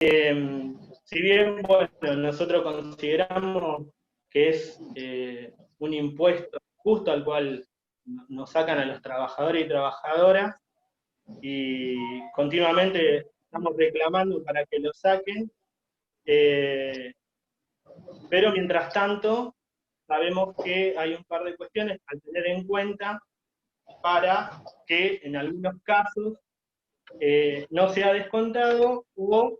Si bien, bueno, nosotros consideramos que es un impuesto justo al cual nos sacan a los trabajadores y trabajadoras, y continuamente estamos reclamando para que lo saquen, pero mientras tanto sabemos que hay un par de cuestiones a tener en cuenta para que en algunos casos no sea descontado o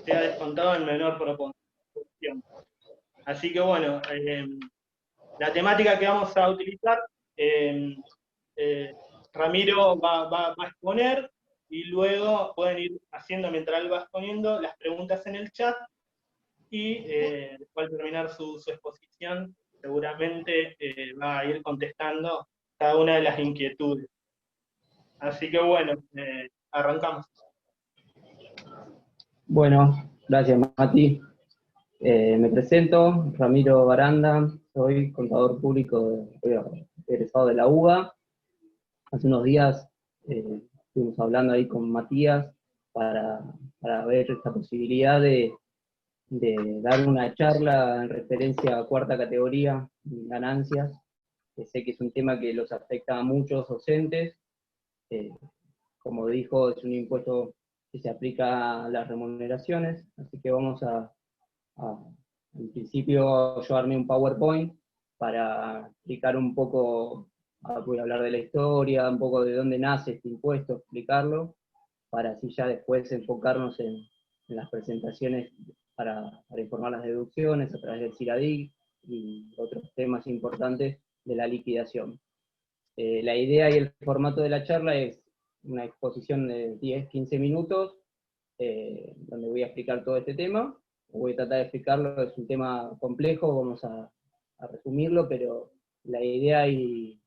sea descontado en menor proporción. Así que bueno, la temática que vamos a utilizar, eh, Ramiro va a exponer y luego pueden ir haciendo mientras él va exponiendo las preguntas en el chat y después de terminar su exposición seguramente va a ir contestando cada una de las inquietudes. Así que bueno, arrancamos. Bueno, gracias Mati. Me presento, Ramiro Baranda, soy contador público egresado de la UBA. Hace unos días estuvimos hablando ahí con Matías para ver esta posibilidad de dar una charla en referencia a cuarta categoría, ganancias, que sé que es un tema que los afecta a muchos docentes. Como dijo, es un impuesto que se aplica a las remuneraciones, así que vamos en principio yo armé un PowerPoint para explicar un poco, voy a hablar de la historia, un poco de dónde nace este impuesto, explicarlo, para así ya después enfocarnos en las presentaciones para informar las deducciones a través del CIRADIC y otros temas importantes de la liquidación. La idea y el formato de la charla es una exposición de 10-15 minutos, donde voy a explicar todo este tema. Voy a tratar de explicarlo, es un tema complejo, vamos a resumirlo, pero la idea y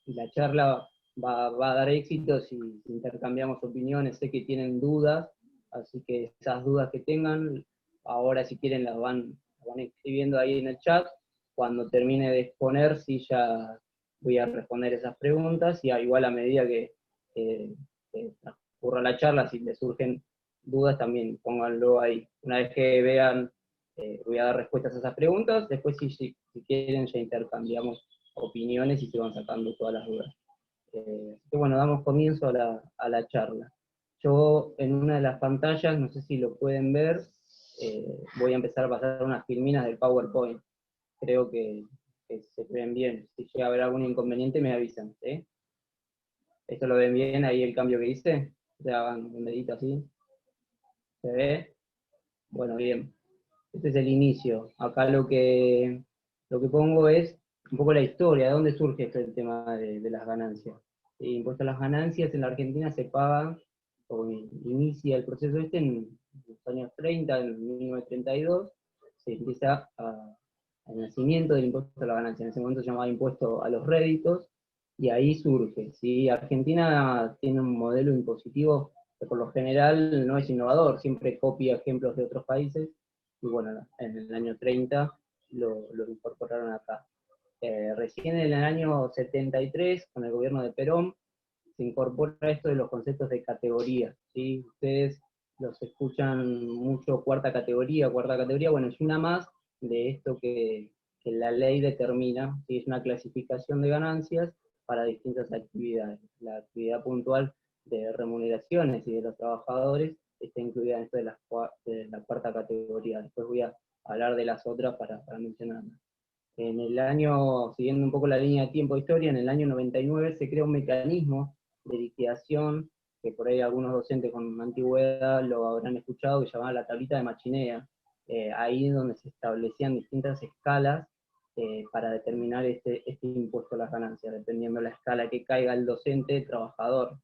la charla va a dar éxito si intercambiamos opiniones. Sé que tienen dudas, así que esas dudas que tengan, ahora si quieren las van escribiendo ahí en el chat. Cuando termine de exponer, sí ya voy a responder esas preguntas, y igual a medida que transcurra la charla, si les surgen dudas también pónganlo ahí. Una vez que vean, voy a dar respuestas a esas preguntas, después si quieren ya intercambiamos opiniones y se van sacando todas las dudas. Así que bueno, damos comienzo a la charla. Yo en una de las pantallas, no sé si lo pueden ver, voy a empezar a pasar unas filminas del PowerPoint. Creo que se ven bien. Si llega a haber algún inconveniente me avisan, ¿sí? ¿Esto lo ven bien ahí el cambio que hice? Se hagan un dedito así. ¿Se ve? Bueno, bien. Este es el inicio. Acá lo que pongo es un poco la historia, de dónde surge el tema de las ganancias. El impuesto a las ganancias en la Argentina se paga, o inicia el proceso en los años 30, en 1932, se empieza el nacimiento del impuesto a la ganancia. En ese momento se llamaba impuesto a los réditos, y ahí surge. ¿Sí? Argentina tiene un modelo impositivo que por lo general no es innovador, siempre copia ejemplos de otros países, y bueno, en el año 30 lo incorporaron acá. Recién en el año 73, con el gobierno de Perón, se incorpora esto de los conceptos de categoría, ¿sí? Ustedes los escuchan mucho cuarta categoría, bueno, es una más de esto que la ley determina, ¿sí? Es una clasificación de ganancias para distintas actividades. La actividad puntual de remuneraciones y de los trabajadores está incluida en esto de la cuarta categoría. Después voy a hablar de las otras para mencionarlas. En el año, siguiendo un poco la línea de tiempo de historia, en el año 99 se crea un mecanismo de liquidación, que por ahí algunos docentes con antigüedad lo habrán escuchado, que se llamaba la tablita de Machinea. Ahí es donde se establecían distintas escalas para determinar este impuesto a las ganancias, dependiendo de la escala que caiga el docente, trabajador.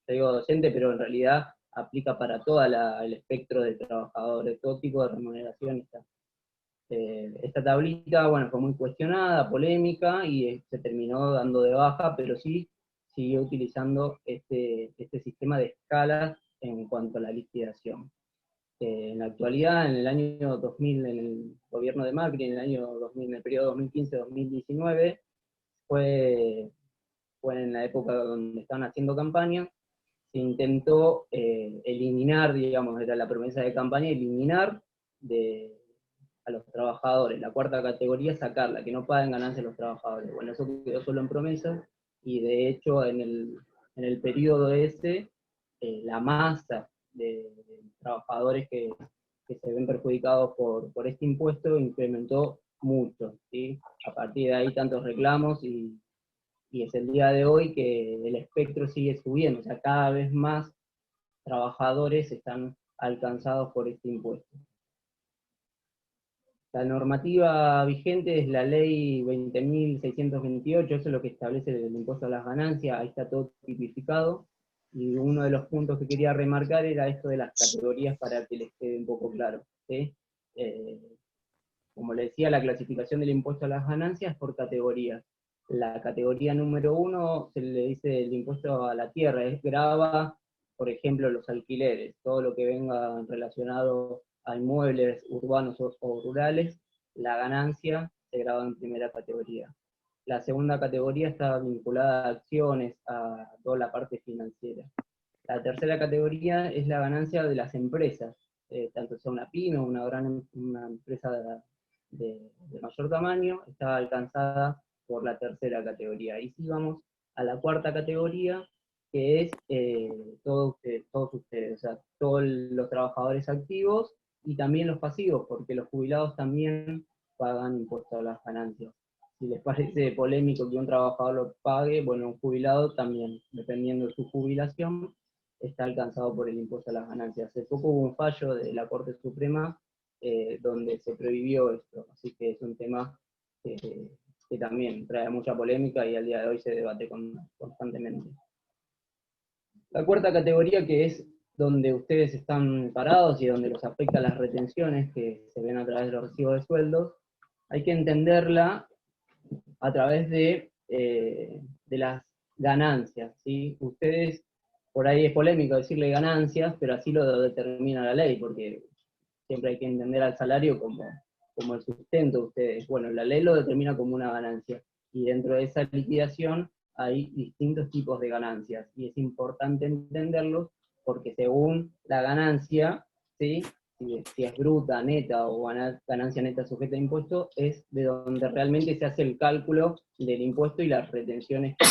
Yo digo docente, pero en realidad aplica para todo el espectro de trabajadores, todo tipo de remuneración está. Esta tablita, bueno, fue muy cuestionada, polémica, y se terminó dando de baja, pero sí siguió utilizando este sistema de escalas en cuanto a la liquidación. En la actualidad, en el año 2000, en el gobierno de Macri, en el año 2000, en el periodo 2015-2019, fue en la época donde estaban haciendo campaña, se intentó eliminar, digamos, era la promesa de campaña, eliminar a los trabajadores, la cuarta categoría, sacarla, que no paguen ganancias los trabajadores. Bueno, eso quedó solo en promesa, y de hecho en el periodo ese, la masa de trabajadores que se ven perjudicados por este impuesto incrementó mucho, ¿sí? A partir de ahí tantos reclamos, y es el día de hoy que el espectro sigue subiendo, o sea, cada vez más trabajadores están alcanzados por este impuesto. La normativa vigente es la ley 20.628, eso es lo que establece el impuesto a las ganancias, ahí está todo tipificado, y uno de los puntos que quería remarcar era esto de las categorías para que les quede un poco claro, ¿sí? Como le decía, la clasificación del impuesto a las ganancias por categorías. La categoría número 1 se le dice el impuesto a la tierra, es grava, por ejemplo, los alquileres, todo lo que venga relacionado a inmuebles urbanos o rurales, la ganancia se grava en primera categoría. La segunda categoría está vinculada a acciones, a toda la parte financiera. La tercera categoría es la ganancia de las empresas, tanto sea una pyme o una empresa de mayor tamaño, está alcanzada por la tercera categoría. Y si vamos a la cuarta categoría, que es todos ustedes, o sea, todos los trabajadores activos y también los pasivos, porque los jubilados también pagan impuesto a las ganancias. Si les parece polémico que un trabajador lo pague, bueno, un jubilado también, dependiendo de su jubilación, está alcanzado por el impuesto a las ganancias. Hace poco hubo un fallo de la Corte Suprema donde se prohibió esto, así que es un tema que también trae mucha polémica y al día de hoy se debate constantemente. La cuarta categoría, que es donde ustedes están parados y donde los afecta las retenciones que se ven a través de los recibos de sueldos, hay que entenderla a través de las ganancias, ¿sí? Ustedes, por ahí es polémico decirle ganancias, pero así lo determina la ley, porque siempre hay que entender al salario como el sustento de ustedes. Bueno, la ley lo determina como una ganancia, y dentro de esa liquidación hay distintos tipos de ganancias, y es importante entenderlos, porque según la ganancia, ¿sí? Si es bruta, neta o ganancia neta sujeta a impuesto, es de donde realmente se hace el cálculo del impuesto y las retenciones que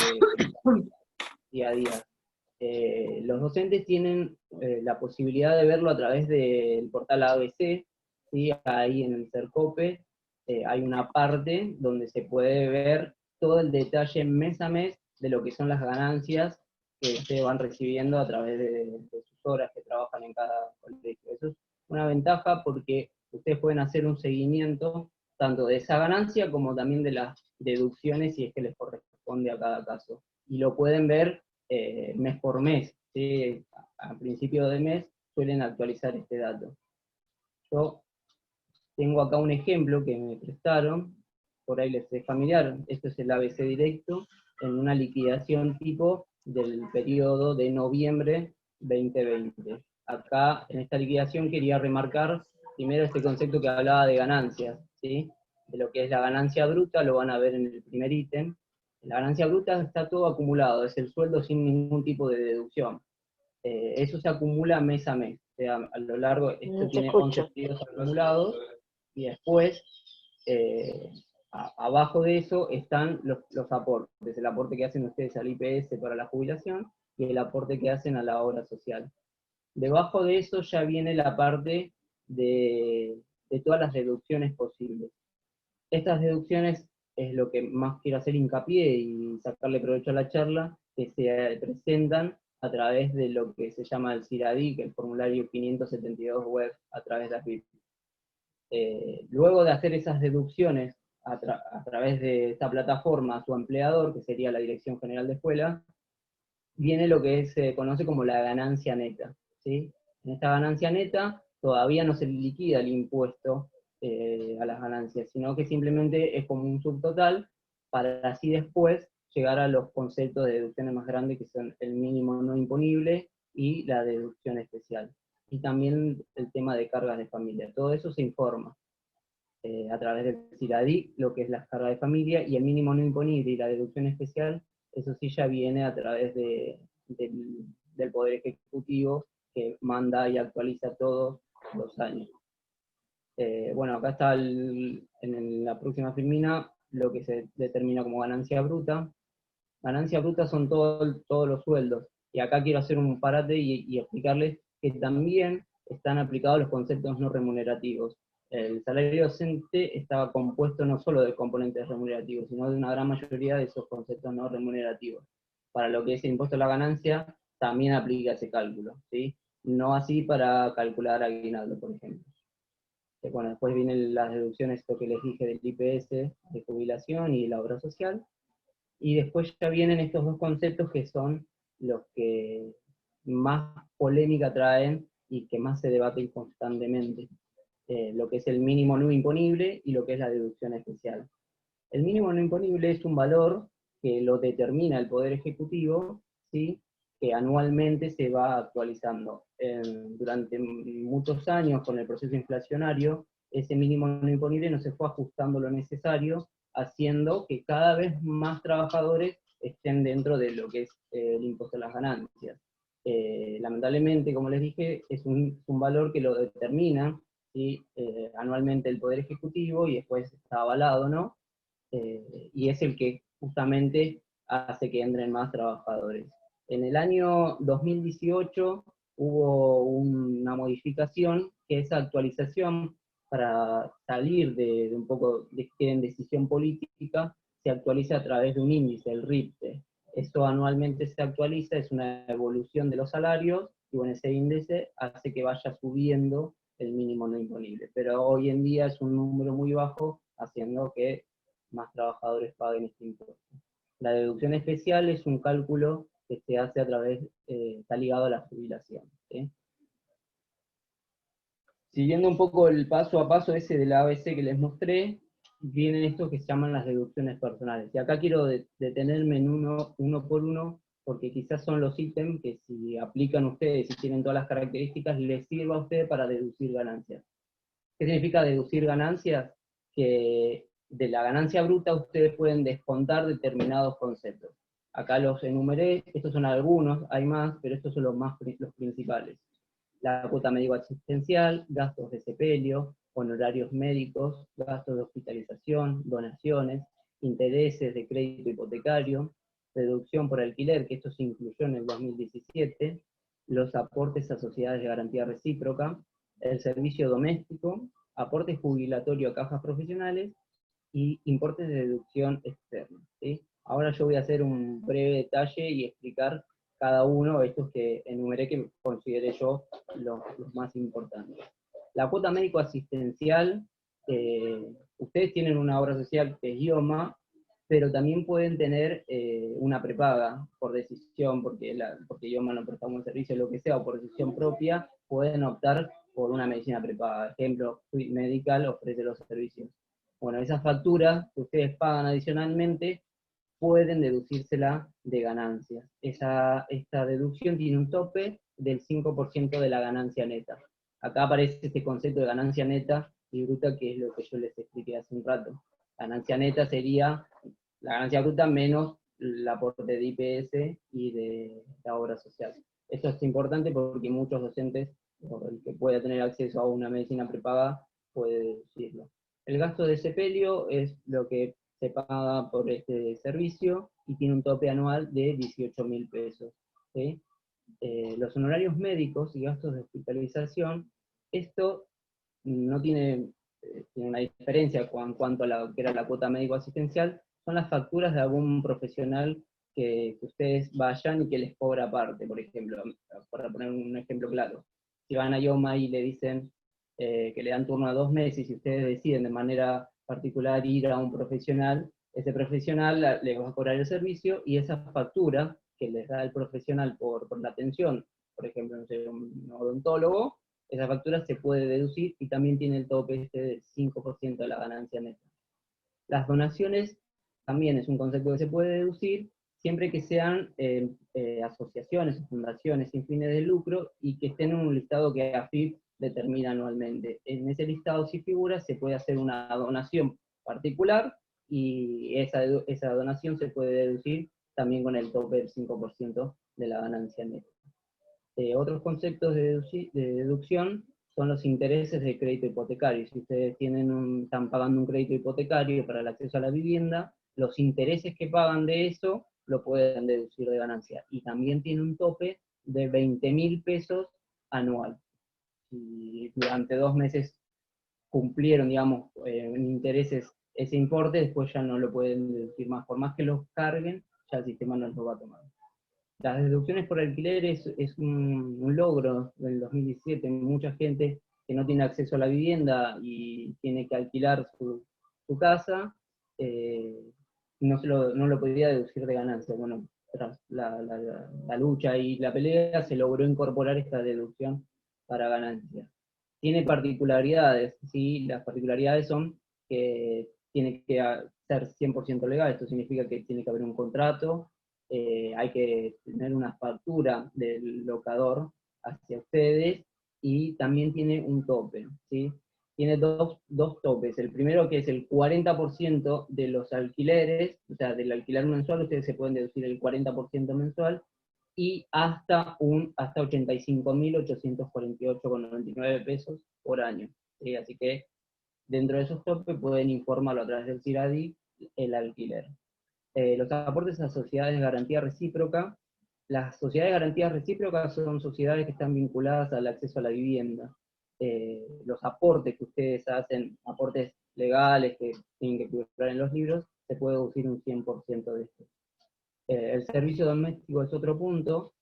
día a día. Los docentes tienen la posibilidad de verlo a través del portal ABC, ¿sí? Ahí en el CERCOPE hay una parte donde se puede ver todo el detalle mes a mes de lo que son las ganancias que se van recibiendo a través de sus horas que trabajan en cada colegio. Eso es una ventaja porque ustedes pueden hacer un seguimiento tanto de esa ganancia como también de las deducciones si es que les corresponde a cada caso. Y lo pueden ver mes por mes, ¿sí? A principio de mes suelen actualizar este dato. Yo tengo acá un ejemplo que me prestaron, por ahí les es familiar, esto es el ABC directo, en una liquidación tipo del periodo de noviembre 2020. Acá, en esta liquidación, quería remarcar primero este concepto que hablaba de ganancias, ¿sí? De lo que es la ganancia bruta, lo van a ver en el primer ítem. La ganancia bruta está todo acumulado, es el sueldo sin ningún tipo de deducción. Eso se acumula mes a mes, o sea, a lo largo, esto tiene 11 periodos acumulados, y después, abajo de eso están los aportes, el aporte que hacen ustedes al IPS para la jubilación, y el aporte que hacen a la obra social. Debajo de eso ya viene la parte de todas las deducciones posibles. Estas deducciones es lo que más quiero hacer hincapié y sacarle provecho a la charla, que se presentan a través de lo que se llama el CIRADIC, el formulario 572 web, a través de AFIP. Luego de hacer esas deducciones a través de esta plataforma a su empleador, que sería la Dirección General de Escuela, viene lo que se conoce como la ganancia neta, ¿sí? En esta ganancia neta todavía no se liquida el impuesto a las ganancias, sino que simplemente es como un subtotal, para así después llegar a los conceptos de deducciones más grandes, que son el mínimo no imponible y la deducción especial. Y también el tema de cargas de familia. Todo eso se informa a través del CIRADIC, lo que es la carga de familia, y el mínimo no imponible y la deducción especial, eso sí ya viene a través del del Poder Ejecutivo, que manda y actualiza todos los años. Bueno, acá está en la próxima filmina lo que se determina como ganancia bruta. Ganancia bruta son todos los sueldos. Y acá quiero hacer un parate y explicarles que también están aplicados los conceptos no remunerativos. El salario docente estaba compuesto no solo de componentes remunerativos, sino de una gran mayoría de esos conceptos no remunerativos. Para lo que es el impuesto a la ganancia, también aplica ese cálculo, ¿sí? No así para calcular aguinaldo, por ejemplo. Bueno, después vienen las deducciones, esto que les dije del IPS, de jubilación y la obra social. Y después ya vienen estos dos conceptos que son los que más polémica traen y que más se debaten constantemente. Lo que es el mínimo no imponible y lo que es la deducción especial. El mínimo no imponible es un valor que lo determina el Poder Ejecutivo, ¿sí? Que anualmente se va actualizando. Durante muchos años, con el proceso inflacionario, ese mínimo no imponible no se fue ajustando lo necesario, haciendo que cada vez más trabajadores estén dentro de lo que es el impuesto a las ganancias. Lamentablemente, como les dije, es un valor que lo determina, ¿sí? Anualmente el Poder Ejecutivo, y después está avalado, ¿no? Y es el que justamente hace que entren más trabajadores. En el año 2018 hubo una modificación, que esa actualización, para salir de un poco de que en decisión política, se actualiza a través de un índice, el RIPTE. Esto anualmente se actualiza, es una evolución de los salarios, y bueno, ese índice hace que vaya subiendo el mínimo no imponible. Pero hoy en día es un número muy bajo, haciendo que más trabajadores paguen este impuesto. La deducción especial es un cálculo que se hace a través, está ligado a la jubilación, ¿sí? Siguiendo un poco el paso a paso ese de la ABC que les mostré, vienen estos que se llaman las deducciones personales. Y acá quiero detenerme en uno por uno, porque quizás son los ítems que si aplican ustedes y tienen todas las características, les sirva a ustedes para deducir ganancias. ¿Qué significa deducir ganancias? Que de la ganancia bruta ustedes pueden descontar determinados conceptos. Acá los enumeré, estos son algunos, hay más, pero estos son los principales. La cuota médico-asistencial, gastos de sepelio, honorarios médicos, gastos de hospitalización, donaciones, intereses de crédito hipotecario, reducción por alquiler, que esto se incluyó en el 2017, los aportes a sociedades de garantía recíproca, el servicio doméstico, aporte jubilatorio a cajas profesionales y importes de deducción externa, ¿sí? Ahora yo voy a hacer un breve detalle y explicar cada uno de estos que enumeré, que consideré yo los más importantes. La cuota médico-asistencial, ustedes tienen una obra social que es IOMA, pero también pueden tener una prepaga por decisión, porque IOMA no prestamos un servicio, lo que sea, o por decisión propia, pueden optar por una medicina prepaga. Ejemplo, Suite Medical ofrece los servicios. Bueno, esas facturas que ustedes pagan adicionalmente pueden deducírsela de ganancias. Esta deducción tiene un tope del 5% de la ganancia neta. Acá aparece este concepto de ganancia neta y bruta, que es lo que yo les expliqué hace un rato. Ganancia neta sería la ganancia bruta menos el aporte de IPS y de la obra social. Esto es importante porque muchos docentes, o el que pueda tener acceso a una medicina prepaga, puede deducirlo. El gasto de sepelio es lo que se paga por este servicio y tiene un tope anual de 18.000 pesos. ¿Sí? Los honorarios médicos y gastos de hospitalización, esto no tiene una diferencia en cuanto a lo que era la cuota médico-asistencial, son las facturas de algún profesional que ustedes vayan y que les cobra aparte, por ejemplo, para poner un ejemplo claro. Si van a IOMA y le dicen que le dan turno a 2 meses y ustedes deciden de manera particular ir a un profesional, ese profesional les va a cobrar el servicio y esa factura que les da el profesional por la atención, por ejemplo, no sé, un odontólogo, esa factura se puede deducir y también tiene el tope este del 5% de la ganancia neta. Las donaciones también es un concepto que se puede deducir siempre que sean asociaciones o fundaciones sin fines de lucro y que estén en un listado que AFIP determina anualmente. En ese listado, si figura, se puede hacer una donación particular y esa donación se puede deducir también con el tope del 5% de la ganancia neta. Otros conceptos de deducción son los intereses de crédito hipotecario. Si ustedes están pagando un crédito hipotecario para el acceso a la vivienda, los intereses que pagan de eso lo pueden deducir de ganancia. Y también tiene un tope de 20.000 pesos anual. Si durante 2 meses cumplieron, digamos, en intereses ese importe, después ya no lo pueden deducir más. Por más que los carguen, ya el sistema no los va a tomar. Las deducciones por alquiler es un logro del 2017. Mucha gente que no tiene acceso a la vivienda y tiene que alquilar su casa, no lo podría deducir de ganancia. Bueno, tras la lucha y la pelea se logró incorporar esta deducción para ganancia. Tiene particularidades, ¿sí? Las particularidades son que tiene que ser 100% legal. Esto significa que tiene que haber un contrato, hay que tener una factura del locador hacia ustedes, y también tiene un tope, ¿sí? Tiene dos topes. El primero, que es el 40% de los alquileres, o sea, del alquiler mensual, ustedes se pueden deducir el 40% mensual, y hasta 85.848,99 pesos por año, ¿sí? Así que dentro de esos topes pueden informarlo a través del CIRADI el alquiler. Los aportes a sociedades de garantía recíproca. Las sociedades de garantía recíproca son sociedades que están vinculadas al acceso a la vivienda. Los aportes que ustedes hacen, aportes legales que tienen que figurar en los libros, se puede deducir un 100% de esto. El servicio doméstico es otro punto,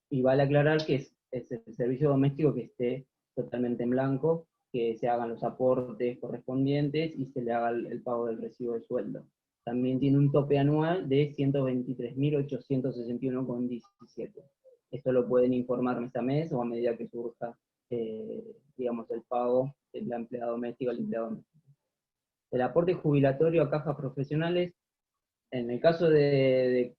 y vale aclarar que es el servicio doméstico que esté totalmente en blanco, que se hagan los aportes correspondientes y se le haga el pago del recibo de sueldo. También tiene un tope anual de 123.861,17. Esto lo pueden informar mes a mes o a medida que surja, digamos, el pago de la empleada doméstica al empleado doméstico. El aporte jubilatorio a cajas profesionales, en el caso de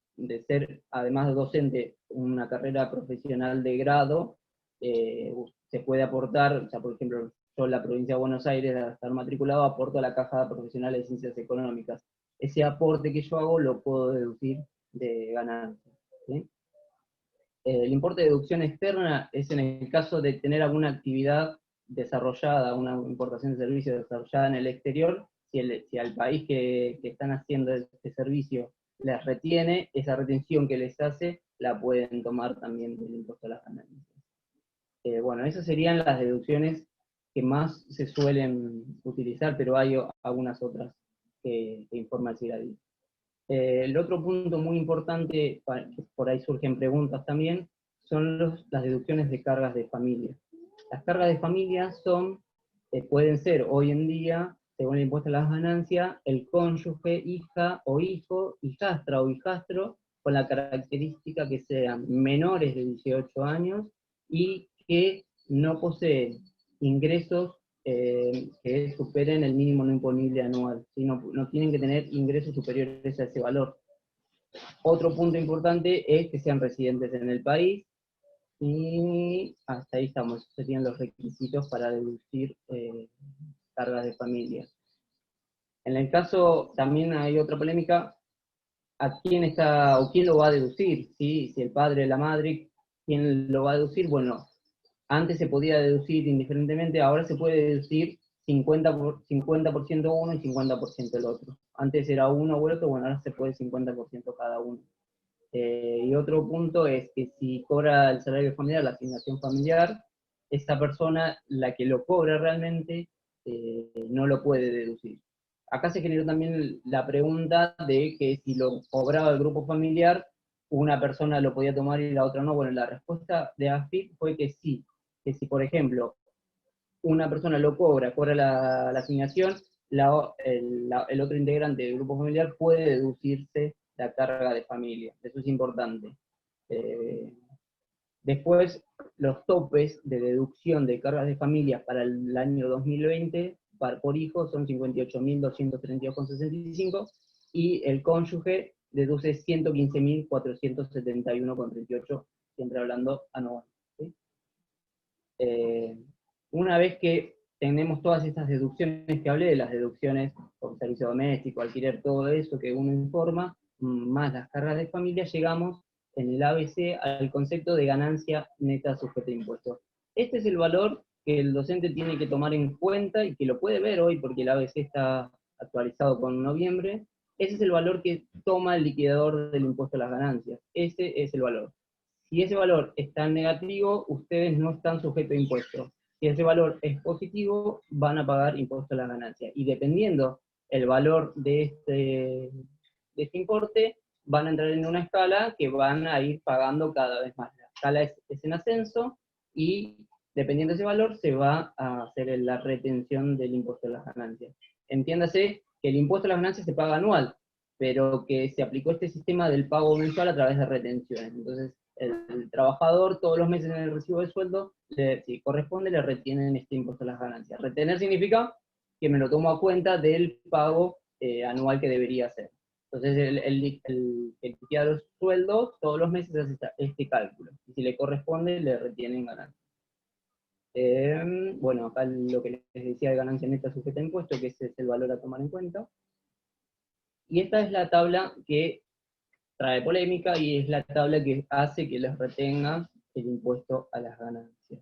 ser, además de docente, una carrera profesional de grado, se puede aportar, o sea, por ejemplo, yo en la provincia de Buenos Aires, al estar matriculado, aporto a la Caja Profesional de Ciencias Económicas. Ese aporte que yo hago lo puedo deducir de ganancia, ¿sí? El importe de deducción externa es en el caso de tener alguna actividad desarrollada, una importación de servicios desarrollada en el exterior, si al país que están haciendo este servicio les retiene, esa retención que les hace la pueden tomar también del impuesto a las ganancias. Bueno, esas serían las deducciones que más se suelen utilizar, pero hay algunas otras que informa el CIRADI. El otro punto muy importante, que por ahí surgen preguntas también, son las deducciones de cargas de familia. Las cargas de familia pueden ser hoy en día, según el impuesto a las ganancias, el cónyuge, hija o hijo, hijastra o hijastro, con la característica que sean menores de 18 años y que no poseen ingresos que superen el mínimo no imponible anual, ¿sí? No tienen que tener ingresos superiores a ese valor. Otro punto importante es que sean residentes en el país, y hasta ahí estamos. Esos serían los requisitos para deducir cargas de familia. En el caso, también hay otra polémica, ¿a quién está, o quién lo va a deducir? ¿Sí? Si el padre o la madre, ¿quién lo va a deducir? Bueno, antes se podía deducir indiferentemente, ahora se puede deducir 50% uno y 50% el otro. Antes era uno o el otro, bueno, ahora se puede 50% cada uno. Y otro punto es que si cobra el salario familiar, la asignación familiar, esta persona, la que lo cobra realmente, no lo puede deducir. Acá se generó también la pregunta de que si lo cobraba el grupo familiar, una persona lo podía tomar y la otra no. Bueno, la respuesta de AFIP fue que sí, que si por ejemplo una persona lo cobra la asignación, el otro integrante del grupo familiar puede deducirse la carga de familia. Eso es importante. Después, los topes de deducción de cargas de familia para el año 2020 por hijo son 58.232,65, y el cónyuge deduce 115.471,38, siempre hablando anual, ¿sí? Una vez que tenemos todas estas deducciones que hablé, las deducciones por servicio doméstico, alquiler, todo eso que uno informa, más las cargas de familia, llegamos en el ABC al concepto de ganancia neta sujeta a impuestos. Este es el valor que el docente tiene que tomar en cuenta y que lo puede ver hoy porque el ABC está actualizado con noviembre. Ese es el valor que toma el liquidador del impuesto a las ganancias. Ese es el valor. Si ese valor está negativo, ustedes no están sujetos a impuestos. Si ese valor es positivo, van a pagar impuesto a las ganancias. Y dependiendo el valor de este importe, van a entrar en una escala que van a ir pagando cada vez más. La escala es en ascenso y dependiendo de ese valor se va a hacer la retención del impuesto a las ganancias. Entiéndase que el impuesto a las ganancias se paga anual, pero que se aplicó este sistema del pago mensual a través de retenciones. Entonces, el trabajador todos los meses en el recibo de sueldo, si corresponde, le retienen este impuesto a las ganancias. Retener significa que me lo tomo a cuenta del pago anual que debería hacer. Entonces, el liquidador de sueldos todos los meses hace este cálculo. Y si le corresponde, le retienen ganancias. Bueno, acá lo que les decía de ganancia neta sujeta a impuesto, que ese es el valor a tomar en cuenta. Y esta es la tabla que trae polémica y es la tabla que hace que les retengan el impuesto a las ganancias.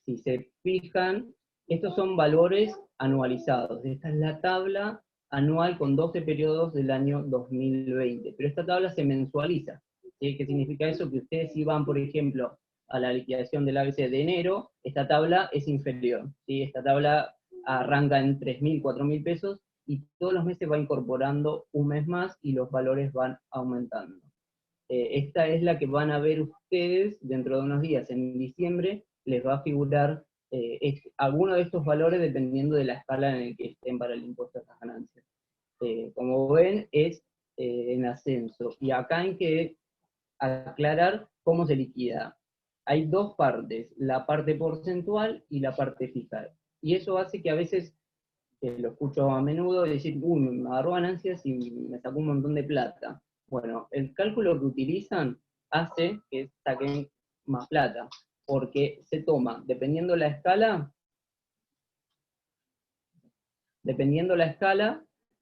Si se fijan, estos son valores anualizados. Esta es la tabla anual con 12 periodos del año 2020. Pero esta tabla se mensualiza. ¿Sí? ¿Qué significa eso? Que ustedes si van, por ejemplo, a la liquidación del ABC de enero, esta tabla es inferior. ¿Sí? Esta tabla arranca en 3.000, 4.000 pesos, y todos los meses va incorporando un mes más y los valores van aumentando. Esta es la que van a ver ustedes dentro de unos días, en diciembre, les va a figurar alguno de estos valores dependiendo de la escala en la que estén para el impuesto a las ganancias. Como ven, es en ascenso. Y acá hay que aclarar cómo se liquida. Hay dos partes, la parte porcentual y la parte fija. Y eso hace que a veces lo escucho a menudo, decir, uy, me agarró ganancias y me sacó un montón de plata. Bueno, el cálculo que utilizan hace que saquen más plata, porque se toma, dependiendo la escala,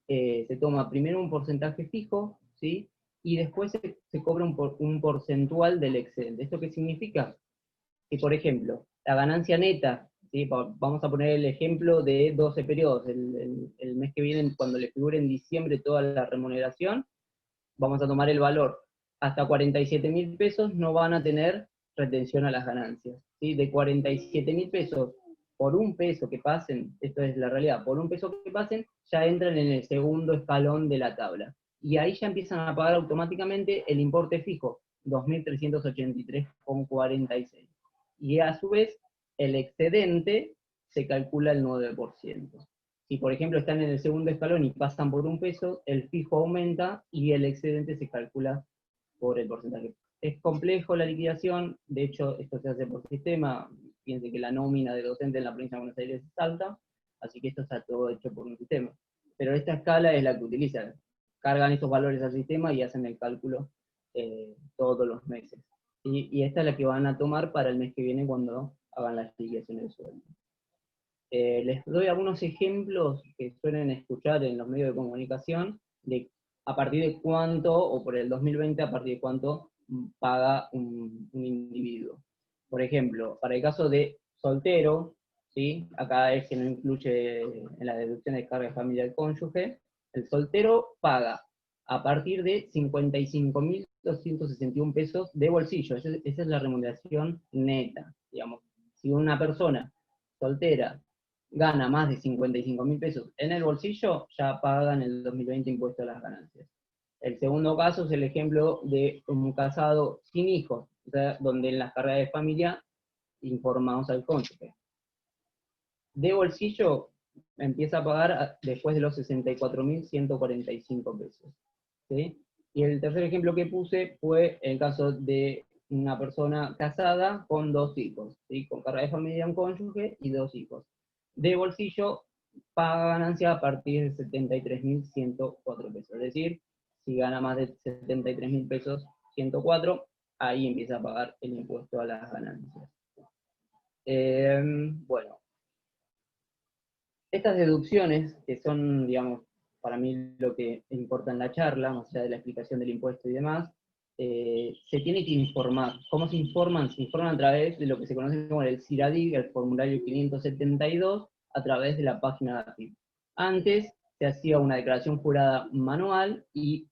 se toma primero un porcentaje fijo, ¿sí? Y después se cobra un porcentual del excedente. ¿Esto qué significa? Que, por ejemplo, la ganancia neta, ¿sí? Vamos a poner el ejemplo de 12 periodos, el mes que viene, cuando le figure en diciembre toda la remuneración, vamos a tomar el valor. Hasta 47.000 pesos no van a tener retención a las ganancias. ¿Sí? De 47.000 pesos por un peso que pasen, esto es la realidad, por un peso que pasen, ya entran en el segundo escalón de la tabla. Y ahí ya empiezan a pagar automáticamente el importe fijo, 2.383,46. Y a su vez, el excedente se calcula el 9%. Si por ejemplo están en el segundo escalón y pasan por un peso, el fijo aumenta y el excedente se calcula por el porcentaje. Es complejo la liquidación, de hecho esto se hace por sistema, fíjense que la nómina de docente en la provincia de Buenos Aires es alta, así que esto está todo hecho por un sistema. Pero esta escala es la que utilizan, cargan estos valores al sistema y hacen el cálculo todos los meses. Y esta es la que van a tomar para el mes que viene cuando hagan las liquidaciones de sueldo. Les doy algunos ejemplos que suelen escuchar en los medios de comunicación de a partir de cuánto, o por el 2020, a partir de cuánto paga un individuo. Por ejemplo, para el caso de soltero, ¿sí? Acá es que no incluye en la deducción de carga de familia del cónyuge, el soltero paga a partir de 55.261 pesos de bolsillo. Esa es la remuneración neta, digamos. Si una persona soltera gana más de 55.000 pesos en el bolsillo, ya paga en el 2020 impuesto a las ganancias. El segundo caso es el ejemplo de un casado sin hijos, o sea, donde en las cargas de familia informamos al cónyuge. De bolsillo empieza a pagar después de los 64.145 pesos. ¿Sí? Y el tercer ejemplo que puse fue el caso de una persona casada con 2 hijos, ¿sí? Con carga de familia, un cónyuge y 2 hijos. De bolsillo paga ganancia a partir de 73.104 pesos. Es decir, si gana más de 73.000 pesos, 104, ahí empieza a pagar el impuesto a las ganancias. Bueno, estas deducciones, que son, digamos, para mí lo que importa en la charla, más allá de la explicación del impuesto y demás, se tiene que informar. ¿Cómo se informan? Se informan a través de lo que se conoce como el CIRADIC, el formulario 572, a través de la página de AFIP. Antes se hacía una declaración jurada manual y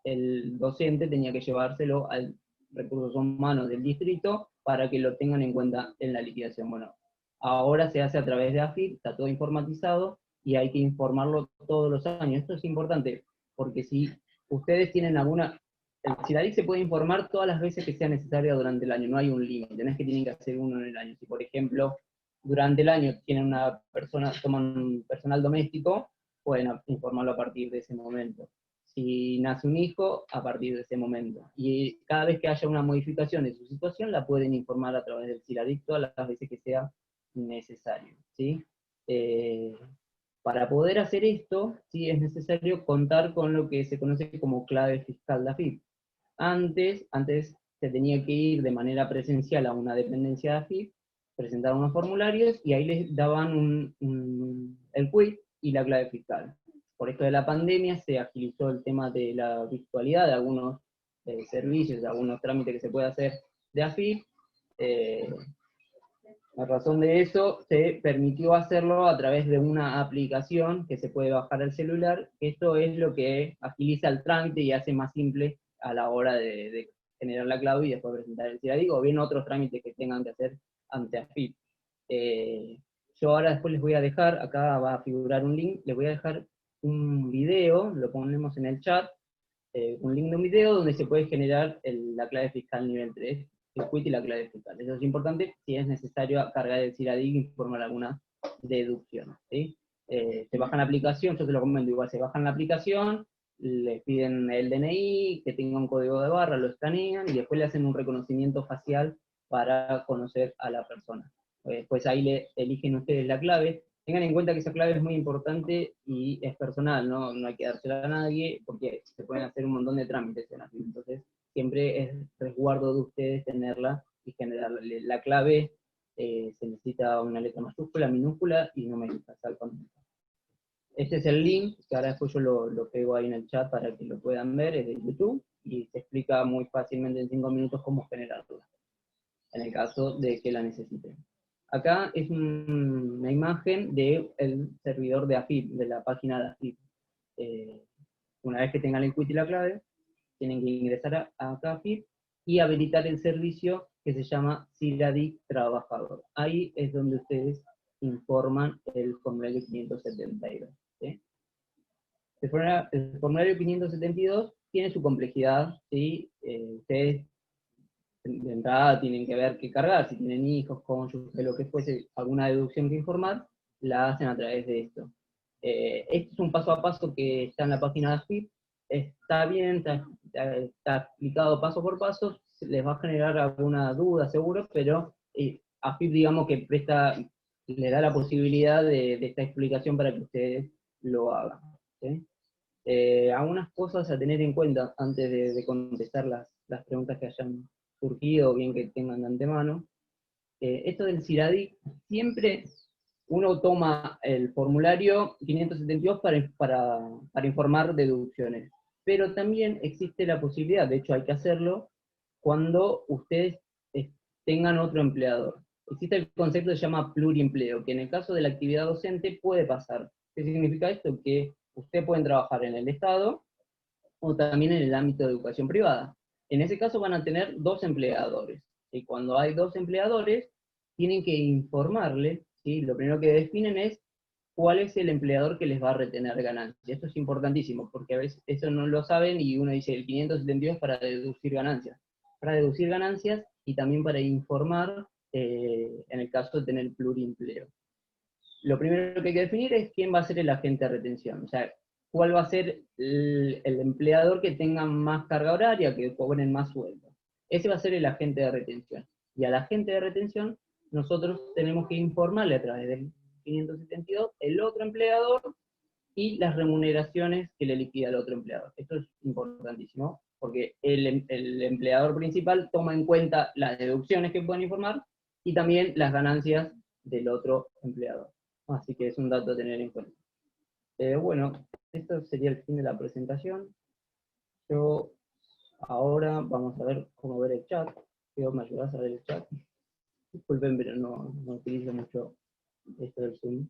el docente tenía que llevárselo al recursos humanos del distrito para que lo tengan en cuenta en la liquidación. Bueno, ahora se hace a través de AFIP, está todo informatizado y hay que informarlo todos los años. Esto es importante porque si ustedes tienen alguna... El CIRADIC se puede informar todas las veces que sea necesario durante el año, no hay un límite, no es que tienen que hacer uno en el año. Si por ejemplo durante el año tienen una persona, toman un personal doméstico, pueden informarlo a partir de ese momento. Si nace un hijo, a partir de ese momento. Y cada vez que haya una modificación de su situación, la pueden informar a través del CIRADIC todas las veces que sea necesario, ¿sí? Para poder hacer esto, sí es necesario contar con lo que se conoce como clave fiscal de AFIP. Antes se tenía que ir de manera presencial a una dependencia de AFIP, presentar unos formularios y ahí les daban el quit y la clave fiscal. Por esto de la pandemia se agilizó el tema de la virtualidad de algunos servicios, de algunos trámites que se puede hacer de AFIP. A razón de eso, se permitió hacerlo a través de una aplicación que se puede bajar al celular. Esto es lo que agiliza el trámite y hace más simple a la hora de generar la clave y después presentar el CIRADIC, o bien otros trámites que tengan que hacer ante AFIP. Yo ahora después les voy a dejar, acá va a figurar un link, les voy a dejar un video, lo ponemos en el chat, un link de un video donde se puede generar la clave fiscal nivel 3, el quit y la clave fiscal. Eso es importante si es necesario cargar el CIRADIC e informar alguna deducción, ¿sí? Se bajan la aplicación, yo te lo comento igual, se bajan la aplicación, le piden el DNI, que tenga un código de barra, lo escanean y después le hacen un reconocimiento facial para conocer a la persona. Después ahí le eligen ustedes la clave. Tengan en cuenta que esa clave es muy importante y es personal, no hay que dársela a nadie, porque se pueden hacer un montón de trámites en AFIP. Entonces, siempre es resguardo de ustedes tenerla y generarla. La clave se necesita una letra mayúscula, minúscula y numérica, tal cual. Este es el link, que ahora después yo lo pego ahí en el chat para que lo puedan ver, es de YouTube, y se explica muy fácilmente en 5 minutos cómo generarla, en el caso de que la necesiten. Acá es una imagen del servidor de AFIP, de la página de AFIP. Una vez que tengan el quit y la clave, tienen que ingresar a AFIP y habilitar el servicio que se llama CIRADIC Trabajador. Ahí es donde ustedes informan el formulario 572. ¿Sí? El formulario 572 tiene su complejidad, ¿sí? Ustedes de entrada tienen que ver qué cargar, si tienen hijos, cónyuges, lo que fuese, alguna deducción que informar, la hacen a través de esto. Este es un paso a paso que está en la página de AFIP, está bien, está explicado paso por paso, les va a generar alguna duda seguro, pero AFIP digamos que le da la posibilidad de esta explicación para que ustedes lo hagan. ¿Sí? Algunas cosas a tener en cuenta antes de contestar las preguntas que hayan surgido o bien que tengan de antemano. Esto del CIRADIC, siempre uno toma el formulario 572 para informar deducciones, pero también existe la posibilidad, de hecho hay que hacerlo, cuando ustedes tengan otro empleador. Existe el concepto que se llama pluriempleo, que en el caso de la actividad docente puede pasar. ¿Qué significa esto? Que ustedes pueden trabajar en el Estado o también en el ámbito de educación privada. En ese caso van a tener dos empleadores. Y cuando hay dos empleadores, tienen que informarles, ¿sí? Lo primero que definen es cuál es el empleador que les va a retener ganancias. Esto es importantísimo, porque a veces eso no lo saben y uno dice el 572 para deducir ganancias. Para deducir ganancias y también para informar en el caso de tener pluriempleo. Lo primero que hay que definir es quién va a ser el agente de retención. O sea, cuál va a ser el empleador que tenga más carga horaria, que cobren más sueldo. Ese va a ser el agente de retención. Y al agente de retención, nosotros tenemos que informarle a través del 572 el otro empleador y las remuneraciones que le liquida el otro empleador. Esto es importantísimo, porque el empleador principal toma en cuenta las deducciones que pueden informar y también las ganancias del otro empleador. Así que es un dato a tener en cuenta. Bueno, esto sería el fin de la presentación. Yo Ahora vamos a ver cómo ver el chat. Diego, ¿me ayudas a ver el chat? Disculpen, pero no utilizo mucho esto del Zoom.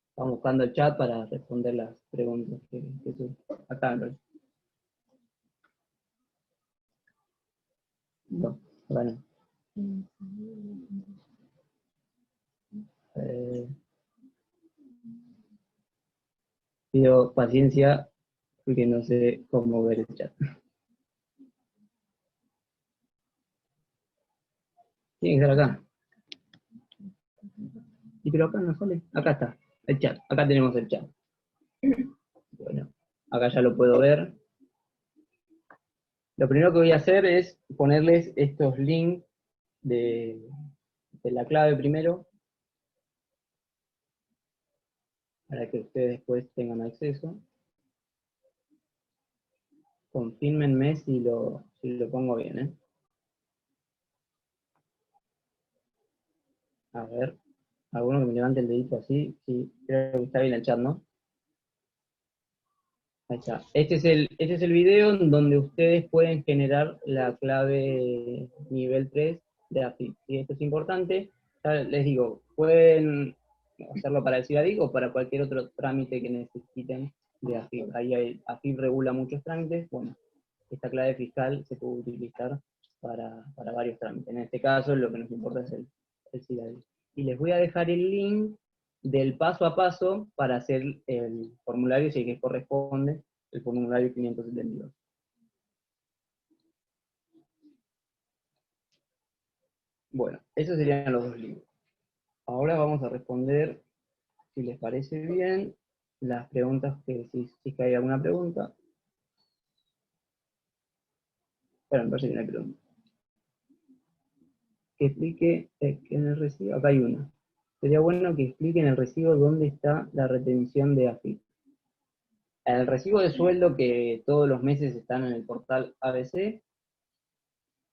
Estamos buscando el chat para responder las preguntas que surgen. Acá, en realidad. No, bueno. Pido paciencia porque no sé cómo ver el chat. Tiene que estar acá. Y pero acá no sale. Acá está, el chat. Acá tenemos el chat. Bueno, acá ya lo puedo ver. Lo primero que voy a hacer es ponerles estos links de la clave primero, para que ustedes después tengan acceso. Confírmenme si lo pongo bien, ¿eh? A ver, alguno que me levante el dedito así, sí, creo que está bien el chat, ¿no? Ahí está. Este es el video en donde ustedes pueden generar la clave nivel 3 de AFIP. Y esto es importante. Ya les digo, pueden hacerlo para el CIRADIC o para cualquier otro trámite que necesiten de AFIP. Ahí AFIP regula muchos trámites. Bueno, esta clave fiscal se puede utilizar para varios trámites. En este caso, lo que nos importa es el CIRADIC. Y les voy a dejar el link del paso a paso para hacer el formulario, si es que corresponde, el formulario 572. Bueno, esos serían los dos libros. Ahora vamos a responder, si les parece bien, las preguntas, si es que hay alguna pregunta. Bueno, me parece que no hay pregunta. Que explique en el recibo, acá hay una. Sería bueno que explique en el recibo dónde está la retención de AFIP. El recibo de sueldo que todos los meses están en el portal ABC,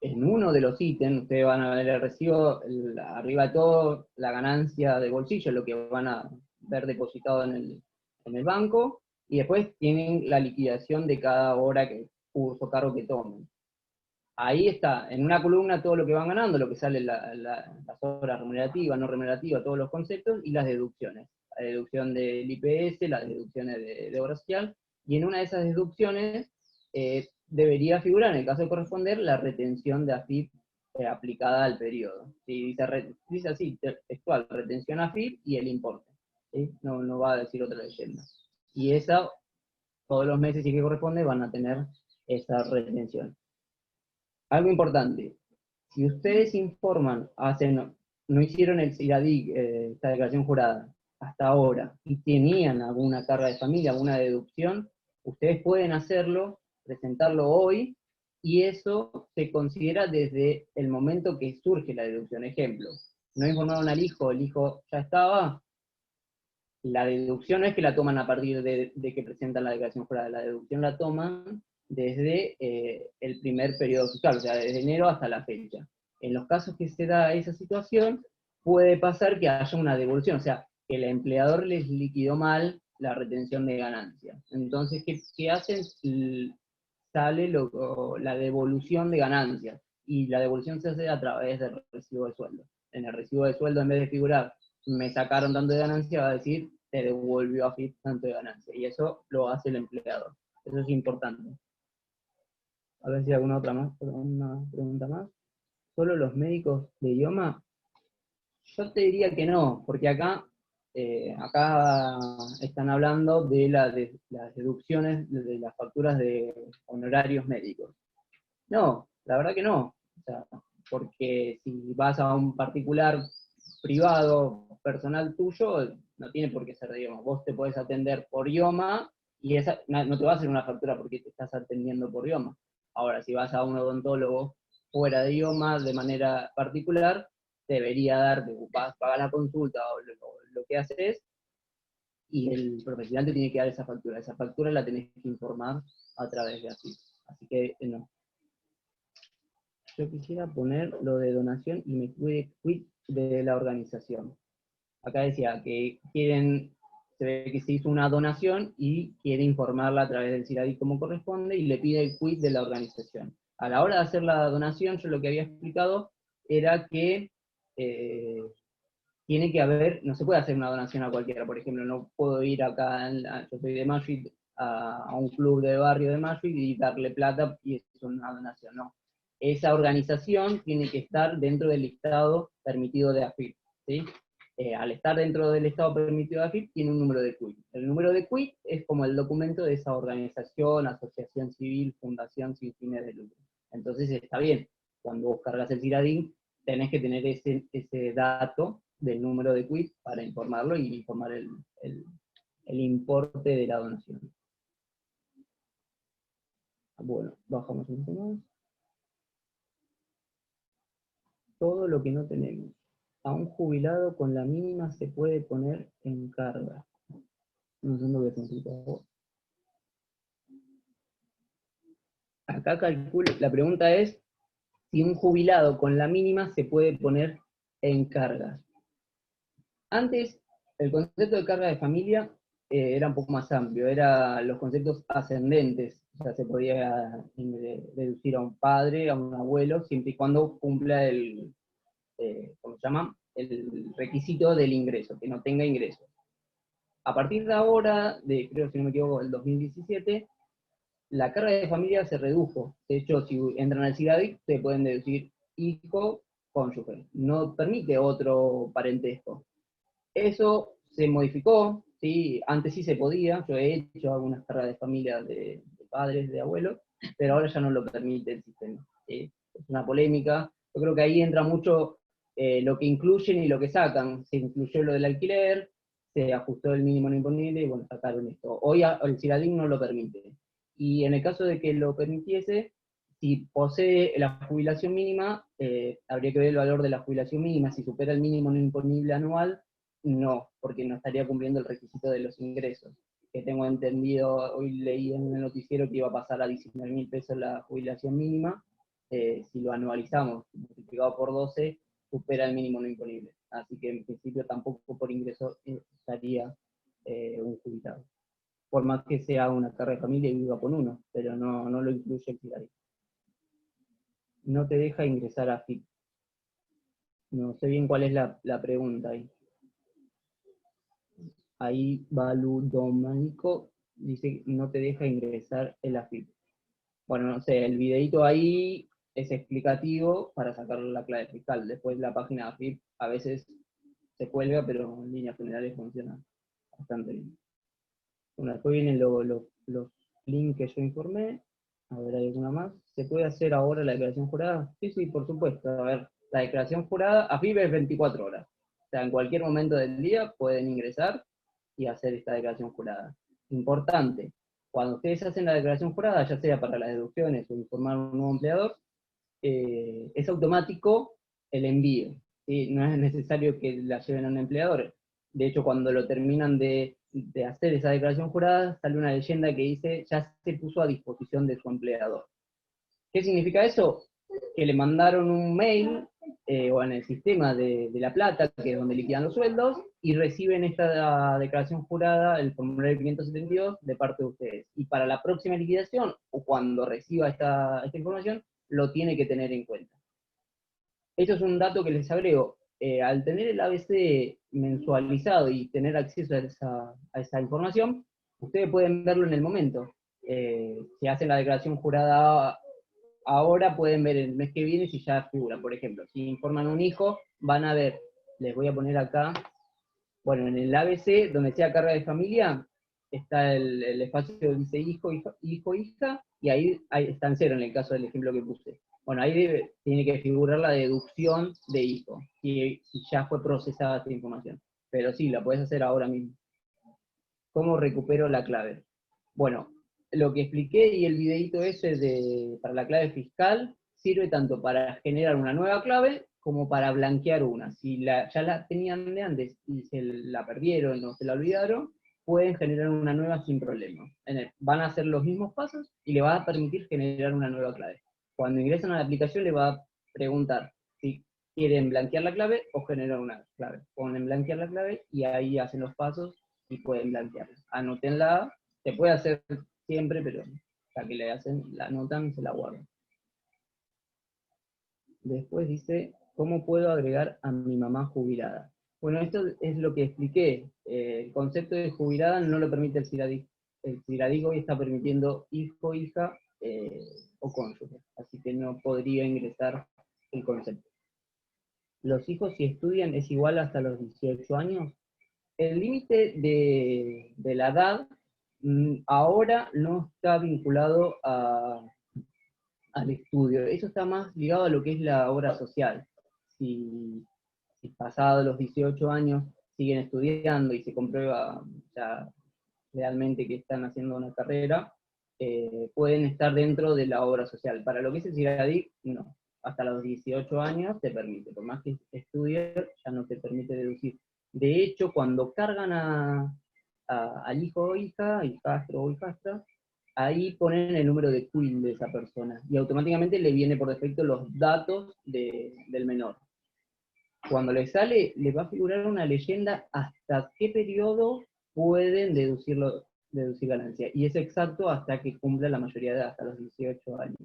en uno de los ítems, ustedes van a ver el recibo, arriba de todo, la ganancia de bolsillo, lo que van a ver depositado en el banco, y después tienen la liquidación de cada hora que curso, cargo que tomen. Ahí está, en una columna todo lo que van ganando, lo que sale las horas remunerativas, no remunerativas, todos los conceptos, y las deducciones. La deducción del IPS, las deducciones de obra social, y en una de esas deducciones debería figurar, en el caso de corresponder, la retención de AFIP aplicada al periodo. ¿Sí? Dice así, textual, retención AFIP y el importe. ¿Sí? No va a decir otra leyenda. Y esa, todos los meses, si que corresponde, van a tener esa retención. Algo importante, si ustedes informan, no hicieron el CIRADIC, esta declaración jurada, hasta ahora, y tenían alguna carga de familia, alguna deducción, ustedes pueden hacerlo, presentarlo hoy, y eso se considera desde el momento que surge la deducción. Ejemplo, no informaron al hijo, el hijo ya estaba, la deducción no es que la toman a partir de que presentan la declaración jurada, la deducción la toman desde el primer periodo fiscal, o sea, desde enero hasta la fecha. En los casos que se da esa situación, puede pasar que haya una devolución, o sea, que el empleador les liquidó mal la retención de ganancias. Entonces, ¿qué hacen? Sale la devolución de ganancias, y la devolución se hace a través del recibo de sueldo. En el recibo de sueldo, en vez de figurar me sacaron tanto de ganancia, va a decir, te devolvió AFIP tanto de ganancia. Y eso lo hace el empleador. Eso es importante. A ver si hay alguna una pregunta más. ¿Solo los médicos de idioma? Yo te diría que no, porque acá están hablando de las deducciones de las facturas de honorarios médicos. No, la verdad que no. O sea, porque si vas a un particular privado, personal tuyo, no tiene por qué ser de idioma. Vos te podés atender por idioma y esa no te va a hacer una factura porque te estás atendiendo por idioma. Ahora, si vas a un odontólogo fuera de idioma, de manera particular, debería darte, pagar la consulta o lo que haces, y el profesional te tiene que dar esa factura. Esa factura la tenés que informar a través de así. Así que no. Yo quisiera poner lo de donación y me quit de la organización. Acá decía que quieren se ve que se hizo una donación y quiere informarla a través del CIRADIC como corresponde y le pide el quit de la organización. A la hora de hacer la donación, yo lo que había explicado era que tiene que haber, no se puede hacer una donación a cualquiera, por ejemplo, no puedo ir acá, yo soy de Madrid, a un club de barrio de Madrid y darle plata y es una donación, no. Esa organización tiene que estar dentro del listado permitido de AFIP, ¿sí? Al estar dentro del listado permitido de AFIP, tiene un número de quit. El número de quit es como el documento de esa organización, asociación civil, fundación sin fines de lucro. Entonces está bien, cuando vos cargas el CIRADIN, tenés que tener ese dato del número de quit para informarlo y informar el importe de la donación. Bueno, bajamos un poco más. Todo lo que no tenemos. A un jubilado con la mínima se puede poner en carga. No sé lo que significa. Acá calculo, la pregunta es si un jubilado con la mínima se puede poner en carga. Antes, el concepto de carga de familia era un poco más amplio, eran los conceptos ascendentes, o sea, se podía deducir a un padre, a un abuelo, siempre y cuando cumpla ¿cómo se llama? El requisito del ingreso, que no tenga ingresos. A partir de ahora, creo si no me equivoco, el 2017, la carga de familia se redujo. De hecho, si entran al CIRADIC, se pueden deducir hijo, cónyuge. No permite otro parentesco. Eso se modificó, ¿sí? Antes sí se podía, yo he hecho algunas cargas de familia de padres, de abuelos, pero ahora ya no lo permite el sistema. ¿Sí? Es una polémica, yo creo que ahí entra mucho lo que incluyen y lo que sacan. Se incluyó lo del alquiler, se ajustó el mínimo no imponible y bueno, sacaron esto. Hoy el CIRADIN no lo permite. Y en el caso de que lo permitiese, si posee la jubilación mínima, habría que ver el valor de la jubilación mínima. Si supera el mínimo no imponible anual, no, porque no estaría cumpliendo el requisito de los ingresos. Que tengo entendido, hoy leí en el noticiero que iba a pasar a 19.000 pesos la jubilación mínima. Si lo anualizamos, multiplicado por 12, supera el mínimo no imponible. Así que en principio tampoco por ingreso estaría un jubilado. Por más que sea una carga de familia y viva con uno, pero no lo incluye el CIRADIC. No te deja ingresar a FIP. No sé bien cuál es la pregunta ahí. Ahí Balu Domanico dice no te deja ingresar el AFIP. Bueno, no sé, el videito ahí es explicativo para sacar la clave fiscal. Después la página de AFIP a veces se cuelga, pero en líneas generales funciona bastante bien. Bueno, después vienen los links que yo informé. A ver, ¿hay alguna más? ¿Se puede hacer ahora la declaración jurada? Sí, sí, por supuesto. A ver, la declaración jurada, AFIP es 24 horas. O sea, en cualquier momento del día pueden ingresar y hacer esta declaración jurada. Importante, cuando ustedes hacen la declaración jurada, ya sea para las deducciones o informar a un nuevo empleador, es automático el envío. ¿Sí? No es necesario que la lleven a un empleador. De hecho, cuando lo terminan de hacer esa declaración jurada, sale una leyenda que dice ya se puso a disposición de su empleador. ¿Qué significa eso? Que le mandaron un mail o en el sistema de La Plata, que es donde liquidan los sueldos, y reciben esta declaración jurada, el formulario 572, de parte de ustedes. Y para la próxima liquidación, o cuando reciba esta información, lo tiene que tener en cuenta. Esto es un dato que les agrego. Al tener el ABC mensualizado y tener acceso a esa información, ustedes pueden verlo en el momento. Si hacen la declaración jurada ahora, pueden ver el mes que viene si ya figura. Por ejemplo, si informan a un hijo, van a ver, les voy a poner acá, bueno, en el ABC, donde sea carga de familia, está el espacio que dice hijo, hija, y ahí está en cero en el caso del ejemplo que puse. Bueno, ahí tiene que figurar la deducción de hijo, si ya fue procesada esta información. Pero sí, la puedes hacer ahora mismo. ¿Cómo recupero la clave? Bueno, lo que expliqué y el videito ese para la clave fiscal sirve tanto para generar una nueva clave como para blanquear una. Si ya la tenían de antes y se la perdieron o se la olvidaron, pueden generar una nueva sin problema. Van a hacer los mismos pasos y le va a permitir generar una nueva clave. Cuando ingresan a la aplicación le va a preguntar si quieren blanquear la clave o generar una clave. Ponen blanquear la clave y ahí hacen los pasos y pueden blanquearla. Anótenla, se puede hacer siempre, pero ya que le hacen, la anotan, se la guardan. Después dice, ¿cómo puedo agregar a mi mamá jubilada? Bueno, esto es lo que expliqué. El concepto de jubilada no lo permite el CIRADIC. El CIRADIC hoy está permitiendo hijo, hija o cónyuge, así que no podría ingresar el concepto. Los hijos, si estudian, es igual hasta los 18 años. El límite de la edad ahora no está vinculado al estudio. Eso está más ligado a lo que es la obra social. Si pasados los 18 años siguen estudiando y se comprueba ya realmente que están haciendo una carrera, pueden estar dentro de la obra social. Para lo que es el CIRADIC, no. Hasta los 18 años te permite, por más que estudies, ya no te permite deducir. De hecho, cuando cargan al hijo o hija, hijastro o hijastra, ahí ponen el número de CUIL de esa persona, y automáticamente le viene por defecto los datos del menor. Cuando le sale, le va a figurar una leyenda hasta qué periodo pueden deducir ganancia, y es exacto hasta que cumpla la mayoría de edad, hasta los 18 años.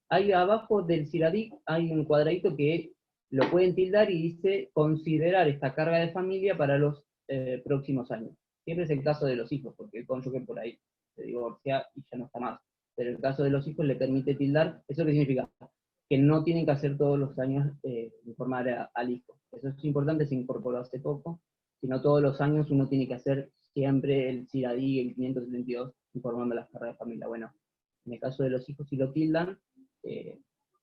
Ahí abajo del CIRADIC hay un cuadradito que lo pueden tildar y dice considerar esta carga de familia para los próximos años. Siempre es el caso de los hijos, porque el cónyuge por ahí se divorcia y ya no está más. Pero el caso de los hijos le permite tildar. ¿Eso qué significa? Que no tienen que hacer todos los años informar al hijo. Eso es importante, se incorporó hace poco. Sino todos los años uno tiene que hacer siempre el CIRADIC, el 572, informando las cargas de familia. Bueno, en el caso de los hijos, si lo tildan,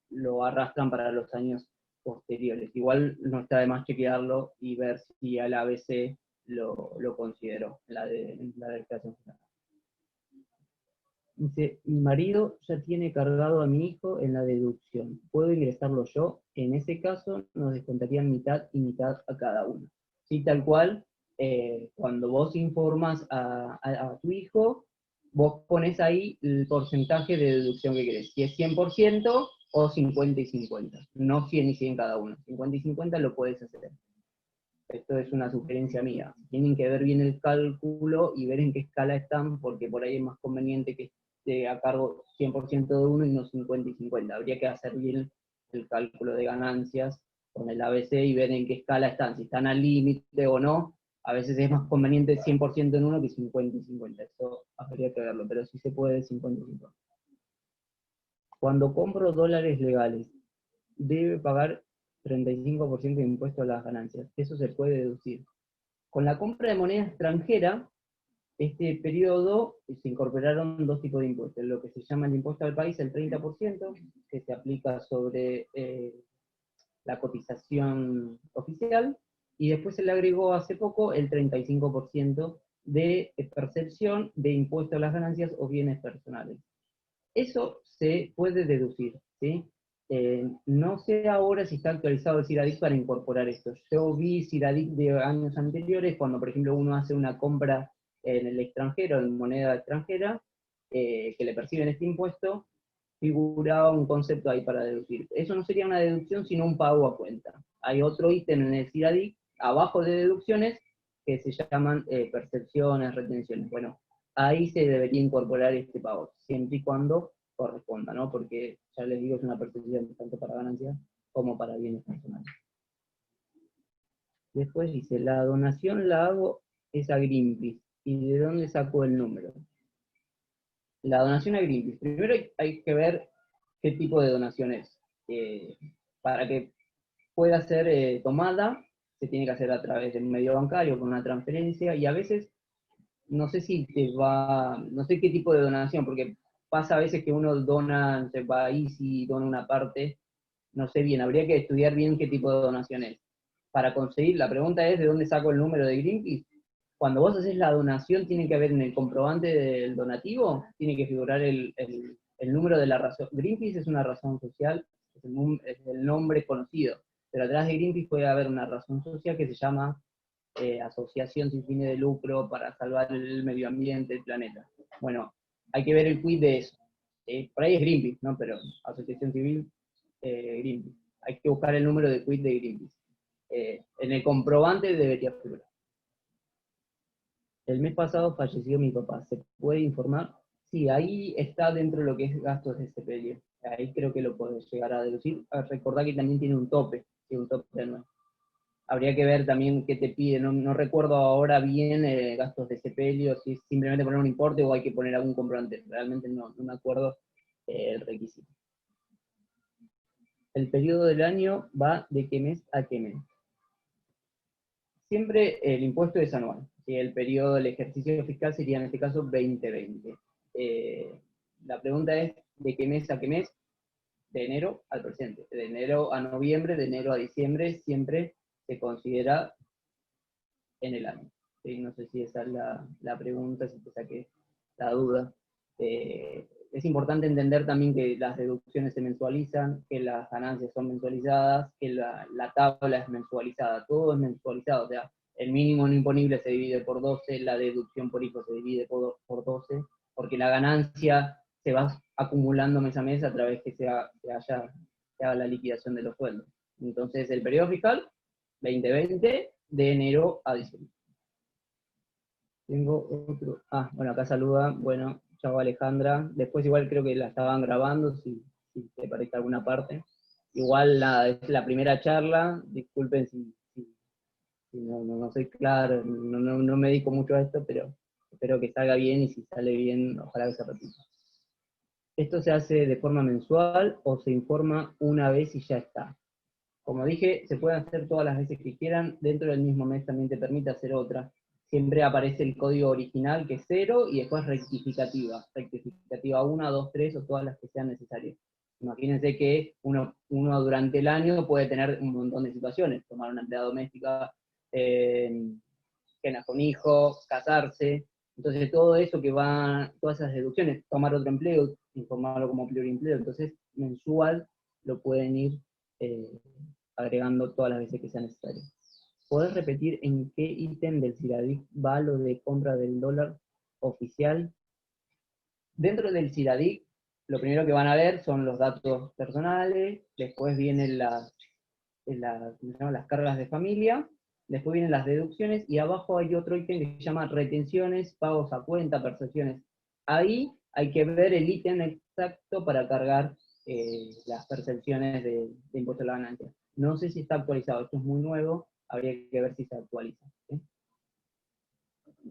lo arrastran para los años posteriores. Igual no está de más chequearlo y ver si al ABC lo consideró, la declaración final. Dice, mi marido ya tiene cargado a mi hijo en la deducción. ¿Puedo ingresarlo yo? En ese caso nos descontarían mitad y mitad a cada uno. Sí, tal cual, cuando vos informas a tu hijo, vos pones ahí el porcentaje de deducción que querés. Si es 100% o 50 y 50. No 100 y 100 cada uno. 50 y 50 lo puedes hacer. Esto es una sugerencia mía. Tienen que ver bien el cálculo y ver en qué escala están, porque por ahí es más conveniente que esté a cargo 100% de uno y no 50 y 50. Habría que hacer bien el cálculo de ganancias con el ABC y ver en qué escala están, si están al límite o no. A veces es más conveniente 100% en uno que 50 y 50. Eso habría que verlo, pero sí se puede 50 y 50. Cuando compro dólares legales, debe pagar 35% de impuesto a las ganancias. Eso se puede deducir. Con la compra de moneda extranjera, este periodo se incorporaron dos tipos de impuestos. Lo que se llama el impuesto al país, el 30%, que se aplica sobre la cotización oficial, y después se le agregó hace poco el 35% de percepción de impuesto a las ganancias o bienes personales. Eso se puede deducir, ¿sí? No sé ahora si está actualizado el CIRADIC para incorporar esto. Yo vi CIRADIC de años anteriores, cuando por ejemplo uno hace una compra en el extranjero, en moneda extranjera, que le perciben este impuesto, figuraba un concepto ahí para deducir. Eso no sería una deducción, sino un pago a cuenta. Hay otro ítem en el CIRADIC, abajo de deducciones, que se llaman percepciones, retenciones. Bueno, ahí se debería incorporar este pago, siempre y cuando corresponda, ¿no? Porque ya les digo, es una percepción tanto para ganancias como para bienes personales. Después dice, la donación la hago es a Greenpeace. ¿Y de dónde sacó el número? La donación a Greenpeace. Primero hay que ver qué tipo de donación es. Para que pueda ser tomada, se tiene que hacer a través del medio bancario, con una transferencia, y a veces, no sé si no sé qué tipo de donación, porque pasa a veces que uno dona, se va ahí y dona una parte, no sé bien, habría que estudiar bien qué tipo de donación es. Para conseguir, la pregunta es, ¿de dónde saco el número de Greenpeace? Cuando vos haces la donación, tiene que haber en el comprobante del donativo, tiene que figurar el número de la razón. Greenpeace es una razón social, es el nombre conocido, pero atrás de Greenpeace puede haber una razón social que se llama Asociación sin fines de lucro para salvar el medio ambiente, el planeta. Bueno, hay que ver el quid de eso. Por ahí es Greenpeace, ¿no? Pero Asociación Civil, Greenpeace. Hay que buscar el número de quid de Greenpeace. En el comprobante debería figurar. El mes pasado falleció mi papá, ¿se puede informar? Sí, ahí está dentro de lo que es gastos de sepelio. Ahí creo que lo puedes llegar a deducir. Recordá que también tiene un tope, tiene un tope anual. Habría que ver también qué te pide, no recuerdo ahora bien gastos de sepelio, si es simplemente poner un importe o hay que poner algún comprobante. Realmente no me acuerdo el requisito. El periodo del año va de qué mes a qué mes. Siempre el impuesto es anual. ¿Sí? El periodo del ejercicio fiscal sería en este caso 2020. La pregunta es, ¿de qué mes a qué mes? De enero al presente. De enero a noviembre, de enero a diciembre, siempre se considera en el año. ¿Sí? No sé si esa es la pregunta, si te saqué la duda. Es importante entender también que las deducciones se mensualizan, que las ganancias son mensualizadas, que la tabla es mensualizada, todo es mensualizado, o sea, el mínimo no imponible se divide por 12, la deducción por hijo se divide por 12, porque la ganancia se va acumulando mes a mes a través que se haga la liquidación de los sueldos. Entonces, el periodo fiscal, 2020, de enero a diciembre. Tengo otro. Bueno, acá saluda. Bueno, chao Alejandra. Después igual creo que la estaban grabando, si te parece alguna parte. Igual es la primera charla, disculpen si no soy claro, no me dedico mucho a esto, pero espero que salga bien y si sale bien, ojalá que se repita. ¿Esto se hace de forma mensual o se informa una vez y ya está? Como dije, se pueden hacer todas las veces que quieran, dentro del mismo mes también te permite hacer otra. Siempre aparece el código original, que es 0, y después rectificativa. Rectificativa 1, 2, 3, o todas las que sean necesarias. Imagínense que uno durante el año puede tener un montón de situaciones. Tomar una empleada doméstica, cenas con hijos, casarse. Entonces todo eso que va, todas esas deducciones, tomar otro empleo, informarlo como pluriempleo. Entonces mensual lo pueden ir agregando todas las veces que sea necesario. ¿Podés repetir en qué ítem del CIRADIC va lo de compra del dólar oficial? Dentro del CIRADIC, lo primero que van a ver son los datos personales, después vienen las cargas de familia, después vienen las deducciones, y abajo hay otro ítem que se llama retenciones, pagos a cuenta, percepciones. Ahí hay que ver el ítem exacto para cargar las percepciones de impuesto a la ganancia. No sé si está actualizado, esto es muy nuevo, habría que ver si se actualiza. ¿Sí?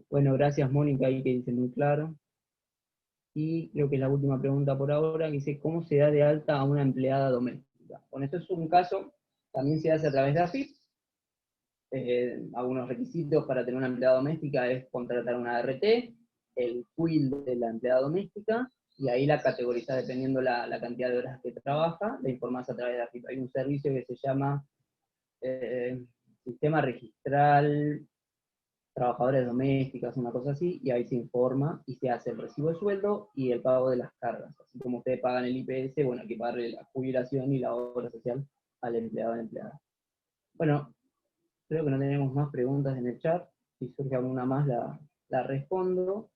Bueno, gracias Mónica, ahí que dice muy claro. Y creo que es la última pregunta por ahora, que dice, ¿cómo se da de alta a una empleada doméstica? Bueno, esto es un caso, también se hace a través de AFIP. Algunos requisitos para tener una empleada doméstica es contratar una ART, el QUIL de la empleada doméstica, y ahí la categoriza dependiendo la cantidad de horas que trabaja, la informás a través de AFIP. Hay un servicio que se llama Sistema Registral Trabajadores Domésticas, una cosa así, y ahí se informa y se hace el recibo de sueldo y el pago de las cargas. Así como ustedes pagan el IPS, bueno, hay que pagarle la jubilación y la obra social al empleado o la empleada. Bueno, creo que no tenemos más preguntas en el chat. Si surge alguna más, la respondo.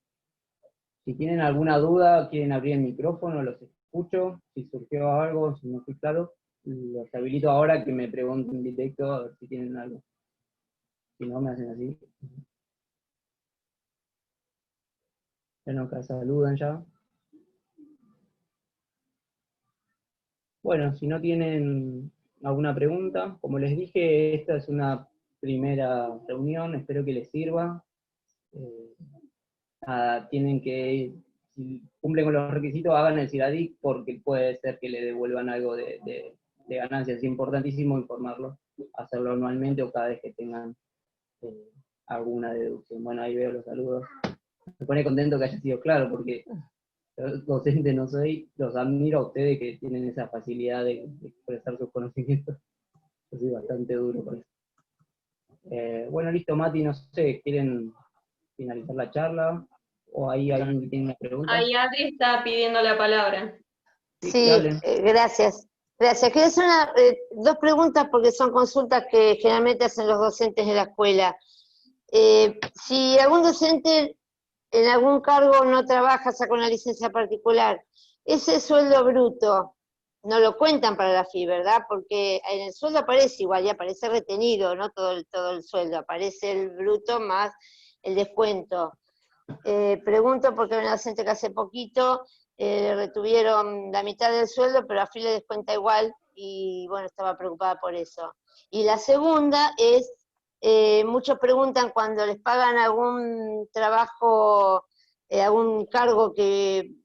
Si tienen alguna duda, quieren abrir el micrófono, los escucho. Si surgió algo, si no estoy claro, los habilito ahora que me pregunten directo a ver si tienen algo. Si no, me hacen así. Bueno, acá saludan ya. Bueno, si no tienen alguna pregunta, como les dije, esta es una primera reunión, espero que les sirva. Tienen que, si cumplen con los requisitos, hagan el CIRADIC, porque puede ser que le devuelvan algo de ganancias. Es importantísimo informarlo, hacerlo anualmente o cada vez que tengan alguna deducción. Bueno, ahí veo los saludos. Me pone contento que haya sido claro, porque docente no soy, los admiro a ustedes que tienen esa facilidad de expresar sus conocimientos. Yo soy bastante duro con eso. Bueno, listo, Mati, no sé, ¿quieren finalizar la charla? ¿O ahí alguien que tiene una pregunta? Ahí Adri está pidiendo la palabra. Sí, gracias. Gracias. Quiero hacer dos preguntas porque son consultas que generalmente hacen los docentes de la escuela. Si algún docente en algún cargo no trabaja, saca una licencia particular, ese sueldo bruto no lo cuentan para la FI, ¿verdad? Porque en el sueldo aparece igual, y aparece retenido, no todo el sueldo, aparece el bruto más el descuento. Pregunto porque hay una docente que hace poquito retuvieron la mitad del sueldo, pero a fin le descuenta igual, y bueno, estaba preocupada por eso. Y la segunda es, muchos preguntan cuando les pagan algún trabajo, algún cargo que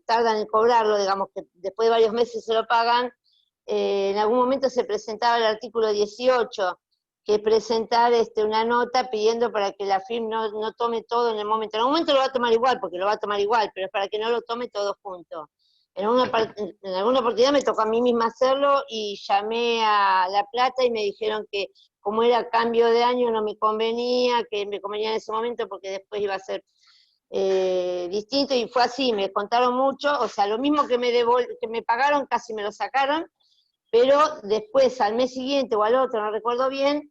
tardan en cobrarlo, digamos que después de varios meses se lo pagan, en algún momento se presentaba el artículo 18, que es presentar una nota pidiendo para que la FIP no tome todo en el momento. En algún momento lo va a tomar igual, porque lo va a tomar igual, pero es para que no lo tome todo junto. En alguna oportunidad me tocó a mí misma hacerlo y llamé a La Plata y me dijeron que como era cambio de año no me convenía, que me convenía en ese momento porque después iba a ser distinto, y fue así, me contaron mucho, o sea, lo mismo que me pagaron casi me lo sacaron, pero después al mes siguiente o al otro, no recuerdo bien,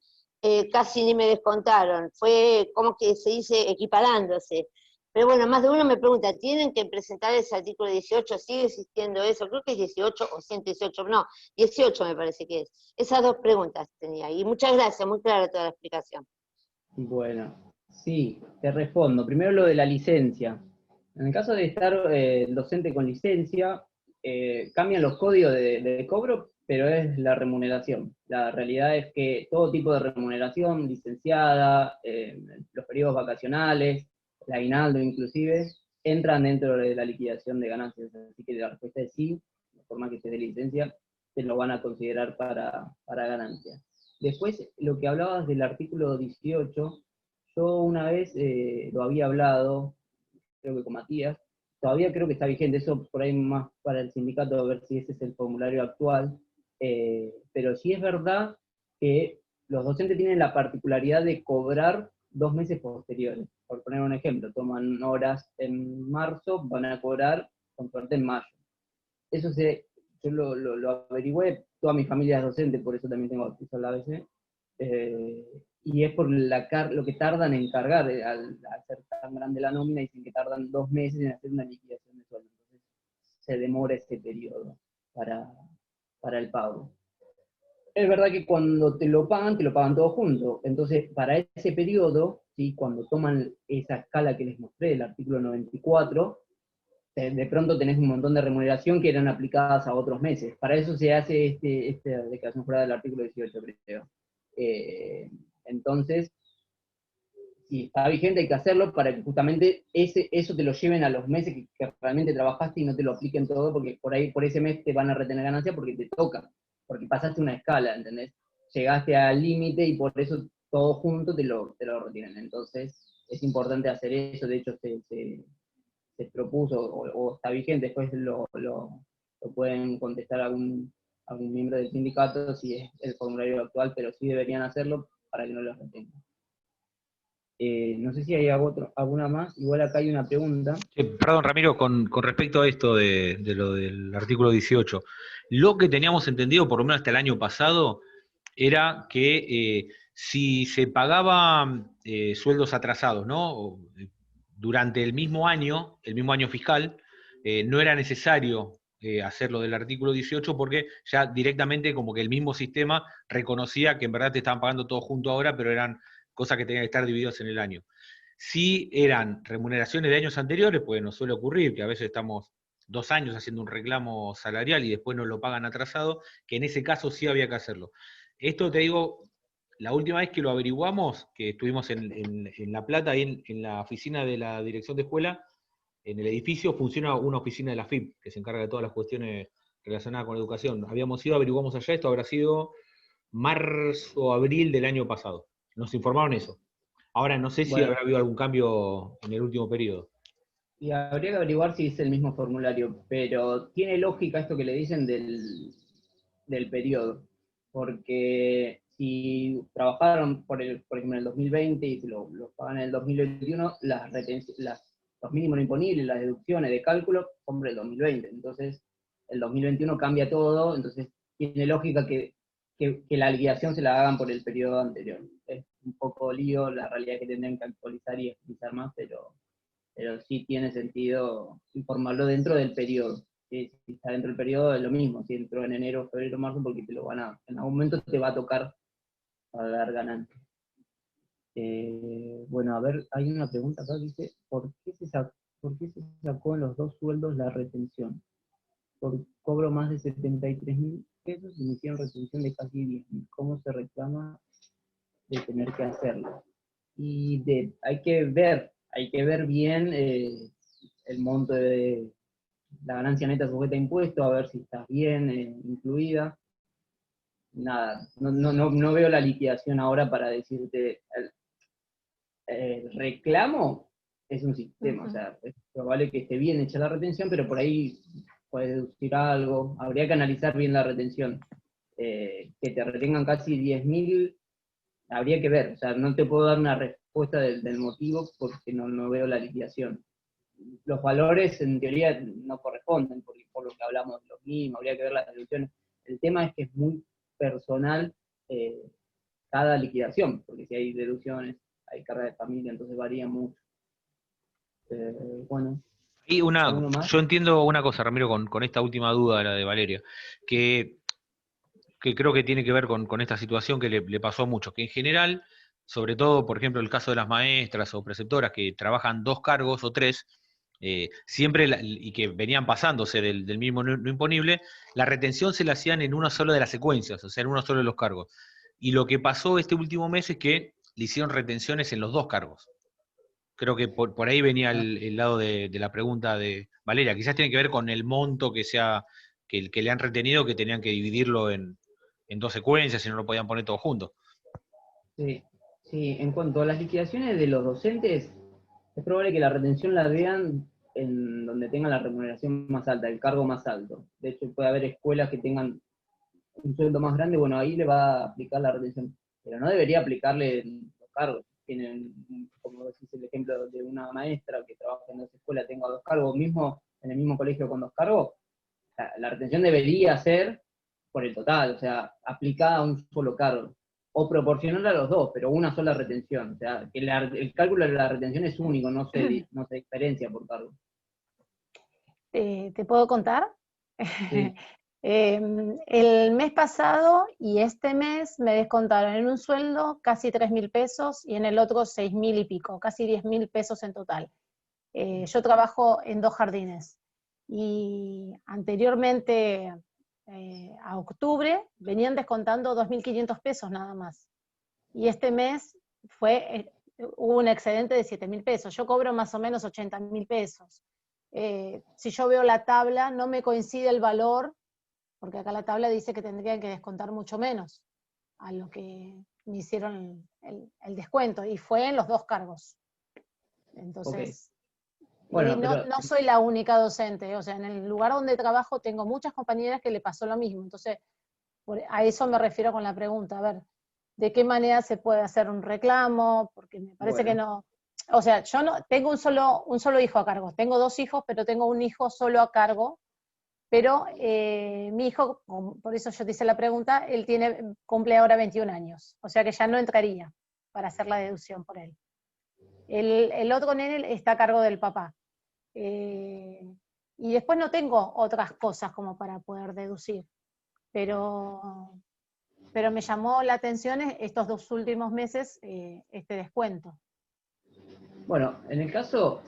casi ni me descontaron, fue como que se dice equiparándose. Pero bueno, más de uno me pregunta, ¿tienen que presentar ese artículo 18? ¿Sigue existiendo eso? Creo que es 18 o 118, no, 18 me parece que es. Esas dos preguntas tenía, y muchas gracias, muy clara toda la explicación. Bueno, sí, te respondo. Primero lo de la licencia. En el caso de estar docente con licencia, cambian los códigos de cobro, pero es la remuneración. La realidad es que todo tipo de remuneración, licenciada, los periodos vacacionales, el aguinaldo inclusive, entran dentro de la liquidación de ganancias. Así que la respuesta es sí, de forma que estés de licencia, te lo van a considerar para ganancias. Después, lo que hablabas del artículo 18, yo una vez lo había hablado, creo que con Matías, todavía creo que está vigente, eso por ahí más para el sindicato, a ver si ese es el formulario actual, pero sí es verdad que los docentes tienen la particularidad de cobrar 2 meses posteriores. Por poner un ejemplo, toman horas en marzo, van a cobrar con suerte en mayo. Eso yo lo averigüé, toda mi familia es docente, por eso también tengo acceso a la ABC, y es por lo que tardan en cargar, al ser tan grande la nómina, dicen que tardan 2 meses en hacer una liquidación de sueldo, entonces se demora ese periodo para el pago. Es verdad que cuando te lo pagan todo junto, entonces para ese periodo, ¿sí? Cuando toman esa escala que les mostré, el artículo 94, de pronto tenés un montón de remuneración que eran aplicadas a otros meses. Para eso se hace esta declaración jurada del artículo 18, creo. Entonces, si está vigente hay que hacerlo para que justamente eso te lo lleven a los meses que realmente trabajaste y no te lo apliquen todo, porque por ahí, por ese mes te van a retener ganancia porque te toca, porque pasaste una escala, ¿entendés? Llegaste al límite y por eso todo junto te lo retienen. Entonces, es importante hacer eso, de hecho se propuso o está vigente, después lo pueden contestar algún miembro del sindicato si es el formulario actual, pero sí deberían hacerlo para que no los retengan. No sé si hay alguna más, igual acá hay una pregunta. Perdón, Ramiro, con respecto a esto de lo del artículo 18, lo que teníamos entendido, por lo menos hasta el año pasado, era que si se pagaban sueldos atrasados, ¿no? Durante el mismo año fiscal, no era necesario hacerlo del artículo 18 porque ya directamente como que el mismo sistema reconocía que en verdad te estaban pagando todo junto ahora, pero eran cosas que tenían que estar divididas en el año. Si eran remuneraciones de años anteriores, pues nos suele ocurrir que a veces estamos 2 años haciendo un reclamo salarial y después nos lo pagan atrasado, que en ese caso sí había que hacerlo. Esto te digo, la última vez que lo averiguamos, que estuvimos en La Plata, ahí en la oficina de la dirección de escuela, en el edificio funciona una oficina de la FIP, que se encarga de todas las cuestiones relacionadas con la educación. Habíamos ido, averiguamos allá, esto habrá sido marzo o abril del año pasado. Nos informaron eso. Ahora no sé si habrá habido algún cambio en el último periodo. Y habría que averiguar si es el mismo formulario, pero tiene lógica esto que le dicen del periodo, porque si trabajaron, por ejemplo, en el 2020 y si lo pagan en el 2021, los mínimos no imponibles, las deducciones de cálculo son por el 2020, entonces el 2021 cambia todo, entonces tiene lógica que la liquidación se la hagan por el periodo anterior. Es un poco lío, la realidad es que tendrían que actualizar y explicar más, pero sí tiene sentido informarlo dentro del periodo. Si está dentro del periodo es lo mismo, si entró en enero, febrero, marzo, porque en algún momento te va a tocar pagar ganancias. Bueno, a ver, hay una pregunta acá que dice, ¿por qué se sacó en los 2 sueldos la retención? Cobro más de 73.000 pesos y me hicieron retención de casi 10.000. ¿Cómo se reclama de tener que hacerlo? Y hay que ver bien el monto de la ganancia neta sujeta a impuesto, a ver si está bien incluida. Nada, no veo la liquidación ahora para decirte. El reclamo es un sistema, o sea, es probable que esté bien hecha la retención, pero por ahí puedes deducir algo, habría que analizar bien la retención. Que te retengan casi 10.000, habría que ver, o sea, no te puedo dar una respuesta del motivo porque no veo la liquidación. Los valores en teoría no corresponden, porque por lo que hablamos de los mismos, habría que ver las deducciones. El tema es que es muy personal cada liquidación, porque si hay deducciones, hay carga de familia, entonces varía mucho. Bueno. Y yo entiendo una cosa, Ramiro, con esta última duda, la de Valeria, que creo que tiene que ver con esta situación que le pasó a muchos, que en general, sobre todo, por ejemplo, el caso de las maestras o preceptoras que trabajan 2 cargos o 3, siempre, y que venían pasándose del mismo no imponible, la retención se la hacían en una sola de las secuencias, o sea, en uno solo de los cargos. Y lo que pasó este último mes es que le hicieron retenciones en los 2 cargos. Creo que por ahí venía el lado de la pregunta de Valeria. Quizás tiene que ver con el monto que le han retenido, que tenían que dividirlo en 2 secuencias y no lo podían poner todo junto. Sí, en cuanto a las liquidaciones de los docentes, es probable que la retención la vean en donde tengan la remuneración más alta, el cargo más alto. De hecho, puede haber escuelas que tengan un sueldo más grande, bueno, ahí le va a aplicar la retención. Pero no debería aplicarle en los cargos. Tienen, como decís, el ejemplo de una maestra que trabaja en esa escuela, tenga 2 cargos, mismo en el mismo colegio con 2 cargos, la retención debería ser por el total, o sea, aplicada a un solo cargo, o proporcional a los 2, pero una sola retención, o sea, que el cálculo de la retención es único, no se diferencia por cargo. ¿Te puedo contar? Sí. El mes pasado y este mes me descontaron en un sueldo casi 3.000 pesos y en el otro 6.000 y pico, casi 10.000 pesos en total. Yo trabajo en 2 jardines y anteriormente a octubre venían descontando 2.500 pesos nada más. Y este mes hubo un excedente de 7.000 pesos. Yo cobro más o menos 80.000 pesos. Si yo veo la tabla, no me coincide el valor, porque acá la tabla dice que tendrían que descontar mucho menos a lo que me hicieron el descuento, y fue en los 2 cargos. Entonces, bueno, no soy la única docente, o sea, en el lugar donde trabajo tengo muchas compañeras que le pasó lo mismo, entonces a eso me refiero con la pregunta, a ver, ¿de qué manera se puede hacer un reclamo? Porque me parece que no, o sea, yo no tengo un solo hijo a cargo, tengo 2 hijos, pero tengo un hijo solo a cargo, pero mi hijo, por eso yo te hice la pregunta, él cumple ahora 21 años, o sea que ya no entraría para hacer la deducción por él. El otro nene está a cargo del papá. Y después no tengo otras cosas como para poder deducir, pero me llamó la atención estos 2 últimos meses este descuento. Bueno, en el caso,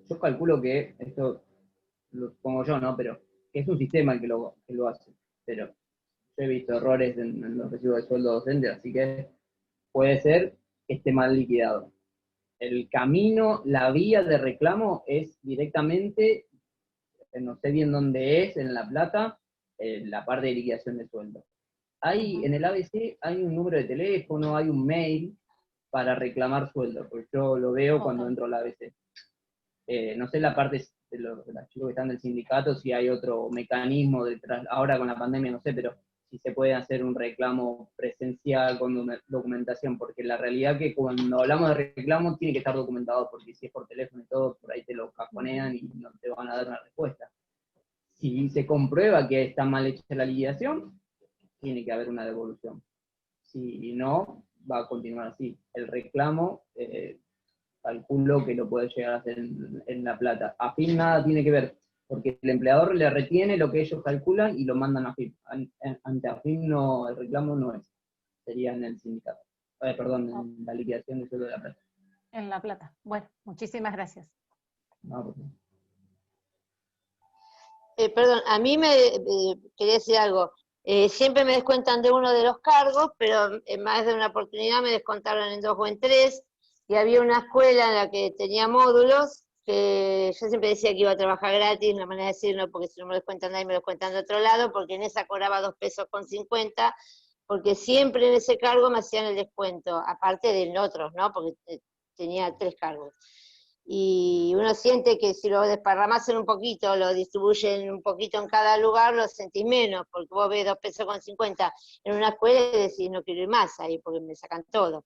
yo calculo que esto lo pongo yo, ¿no? Pero que es un sistema el que lo hace. Pero yo he visto errores en los recibos de sueldo docente, así que puede ser que esté mal liquidado. El camino, la vía de reclamo es directamente, no sé bien dónde es, en La Plata, la parte de liquidación de sueldo. En el ABC hay un número de teléfono, hay un mail para reclamar sueldo, porque yo lo veo cuando entro al ABC. No sé la parte de los chicos que están del sindicato, si hay otro mecanismo detrás, ahora con la pandemia no sé, pero si se puede hacer un reclamo presencial con documentación, porque la realidad que cuando hablamos de reclamo tiene que estar documentado, porque si es por teléfono y todo, por ahí te lo cajonean y no te van a dar una respuesta. Si se comprueba que está mal hecha la liquidación, tiene que haber una devolución. Si no, va a continuar así. El reclamo, calculo que lo puede llegar a hacer en La Plata. AFIP nada tiene que ver, porque el empleador le retiene lo que ellos calculan y lo mandan a AFIP. Ante AFIP no, el reclamo no es, sería en el sindicato. perdón, en la liquidación del sueldo de La Plata. En La Plata. Bueno, muchísimas gracias. No, porque- Perdón, a mí quería decir algo. Siempre me descuentan de uno de los cargos, pero en más de una oportunidad me descontaron en 2 o en 3, y había una escuela en la que tenía módulos, que yo siempre decía que iba a trabajar gratis, una manera de decirlo, porque si no me lo descuentan de ahí, me lo descuentan de otro lado, porque en esa cobraba 2 pesos con 50, porque siempre en ese cargo me hacían el descuento, aparte de otros, ¿no? Porque tenía 3 cargos. Y uno siente que si lo desparramasen un poquito, lo distribuyen un poquito en cada lugar, lo sentís menos, porque vos ves 2 pesos con 50 en una escuela y decís, no quiero ir más ahí, porque me sacan todo.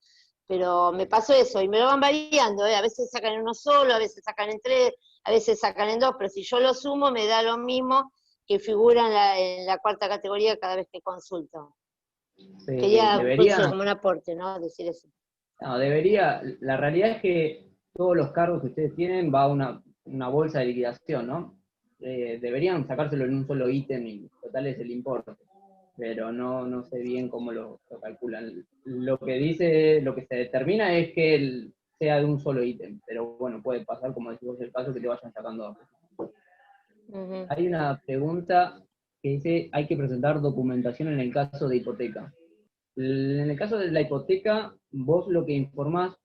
Pero me pasó eso, y me lo van variando, a veces sacan en uno solo, a veces sacan en 3, a veces sacan en 2, pero si yo lo sumo me da lo mismo que figura en la 4ª categoría cada vez que consulto. Quería debería, como un aporte, ¿no? Decir eso. no, la realidad es que todos los cargos que ustedes tienen va a una bolsa de liquidación, ¿no? Deberían sacárselo en un solo ítem y total es el importe, pero no sé bien cómo lo calculan. Lo que se determina es que sea de un solo ítem, pero bueno, puede pasar, como decís vos, el caso que te vayan sacando a poco. Hay una pregunta que dice, hay que presentar documentación en el caso de hipoteca. En el caso de la hipoteca, vos lo que informás,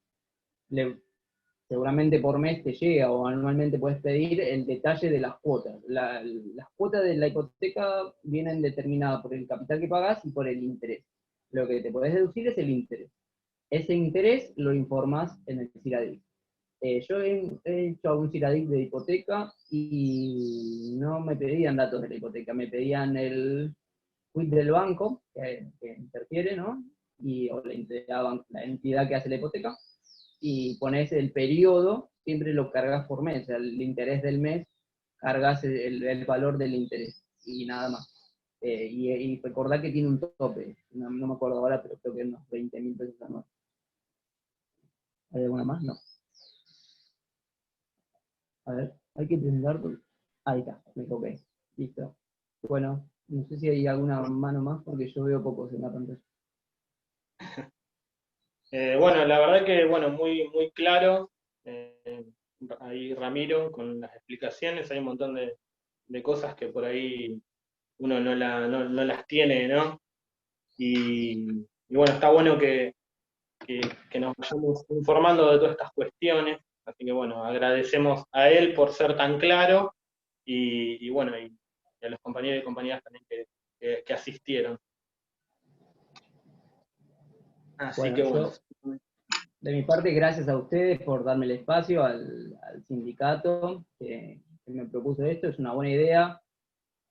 seguramente por mes te llega o anualmente puedes pedir el detalle de las cuotas. Las cuotas de la hipoteca vienen determinadas por el capital que pagás y por el interés. Lo que te podés deducir es el interés. Ese interés lo informás en el CIRADIC. Yo he hecho un CIRADIC de hipoteca y no me pedían datos de la hipoteca, me pedían el quit del banco, que interfiere, ¿no? O la entidad que hace la hipoteca, y pones el periodo, siempre lo cargas por mes, o sea, el interés del mes, cargas el valor del interés, y nada más. Y recordá que tiene un tope, no me acuerdo ahora, pero creo que unos 20.000 pesos anuales. ¿Hay alguna más? No. A ver, hay que presentar. Ahí está, me equivoqué. Listo. Bueno, no sé si hay alguna mano más, porque yo veo pocos en la pantalla. Bueno, la verdad que, bueno, muy, muy claro. Ahí Ramiro con las explicaciones, hay un montón de cosas que por ahí uno no las tiene, ¿no? Y bueno, está bueno que nos vayamos informando de todas estas cuestiones, así que bueno, agradecemos a él por ser tan claro y bueno, y a los compañeros y compañeras también que asistieron. Así que bueno. De mi parte, gracias a ustedes por darme el espacio, al sindicato que me propuso esto, es una buena idea.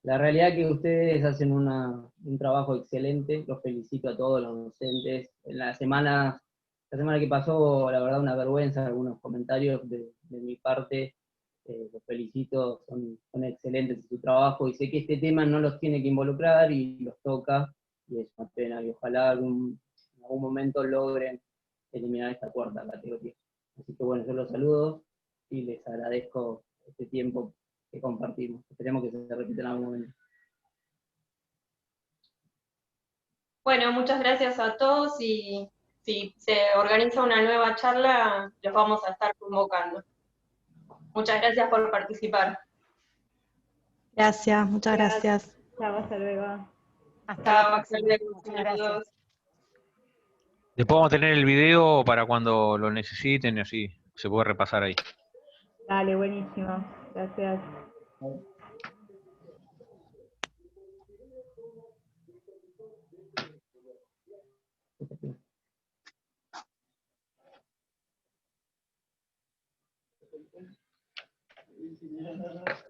La realidad es que ustedes hacen un trabajo excelente, los felicito a todos los docentes. En la semana que pasó, la verdad, una vergüenza, algunos comentarios de mi parte, los felicito, son excelentes en su trabajo, y sé que este tema no los tiene que involucrar y los toca, y es una pena, y ojalá en algún momento logren eliminar esta 4ª categoría. Así que bueno, yo los saludo y les agradezco este tiempo que compartimos. Esperemos que se repita en algún momento. Bueno, muchas gracias a todos y si se organiza una nueva charla, los vamos a estar convocando. Muchas gracias por participar. Gracias, muchas gracias. Chao, hasta luego. Hasta luego. Muchas gracias. Después vamos a tener el video para cuando lo necesiten y así se puede repasar ahí. Dale, buenísimo. Gracias. Sí,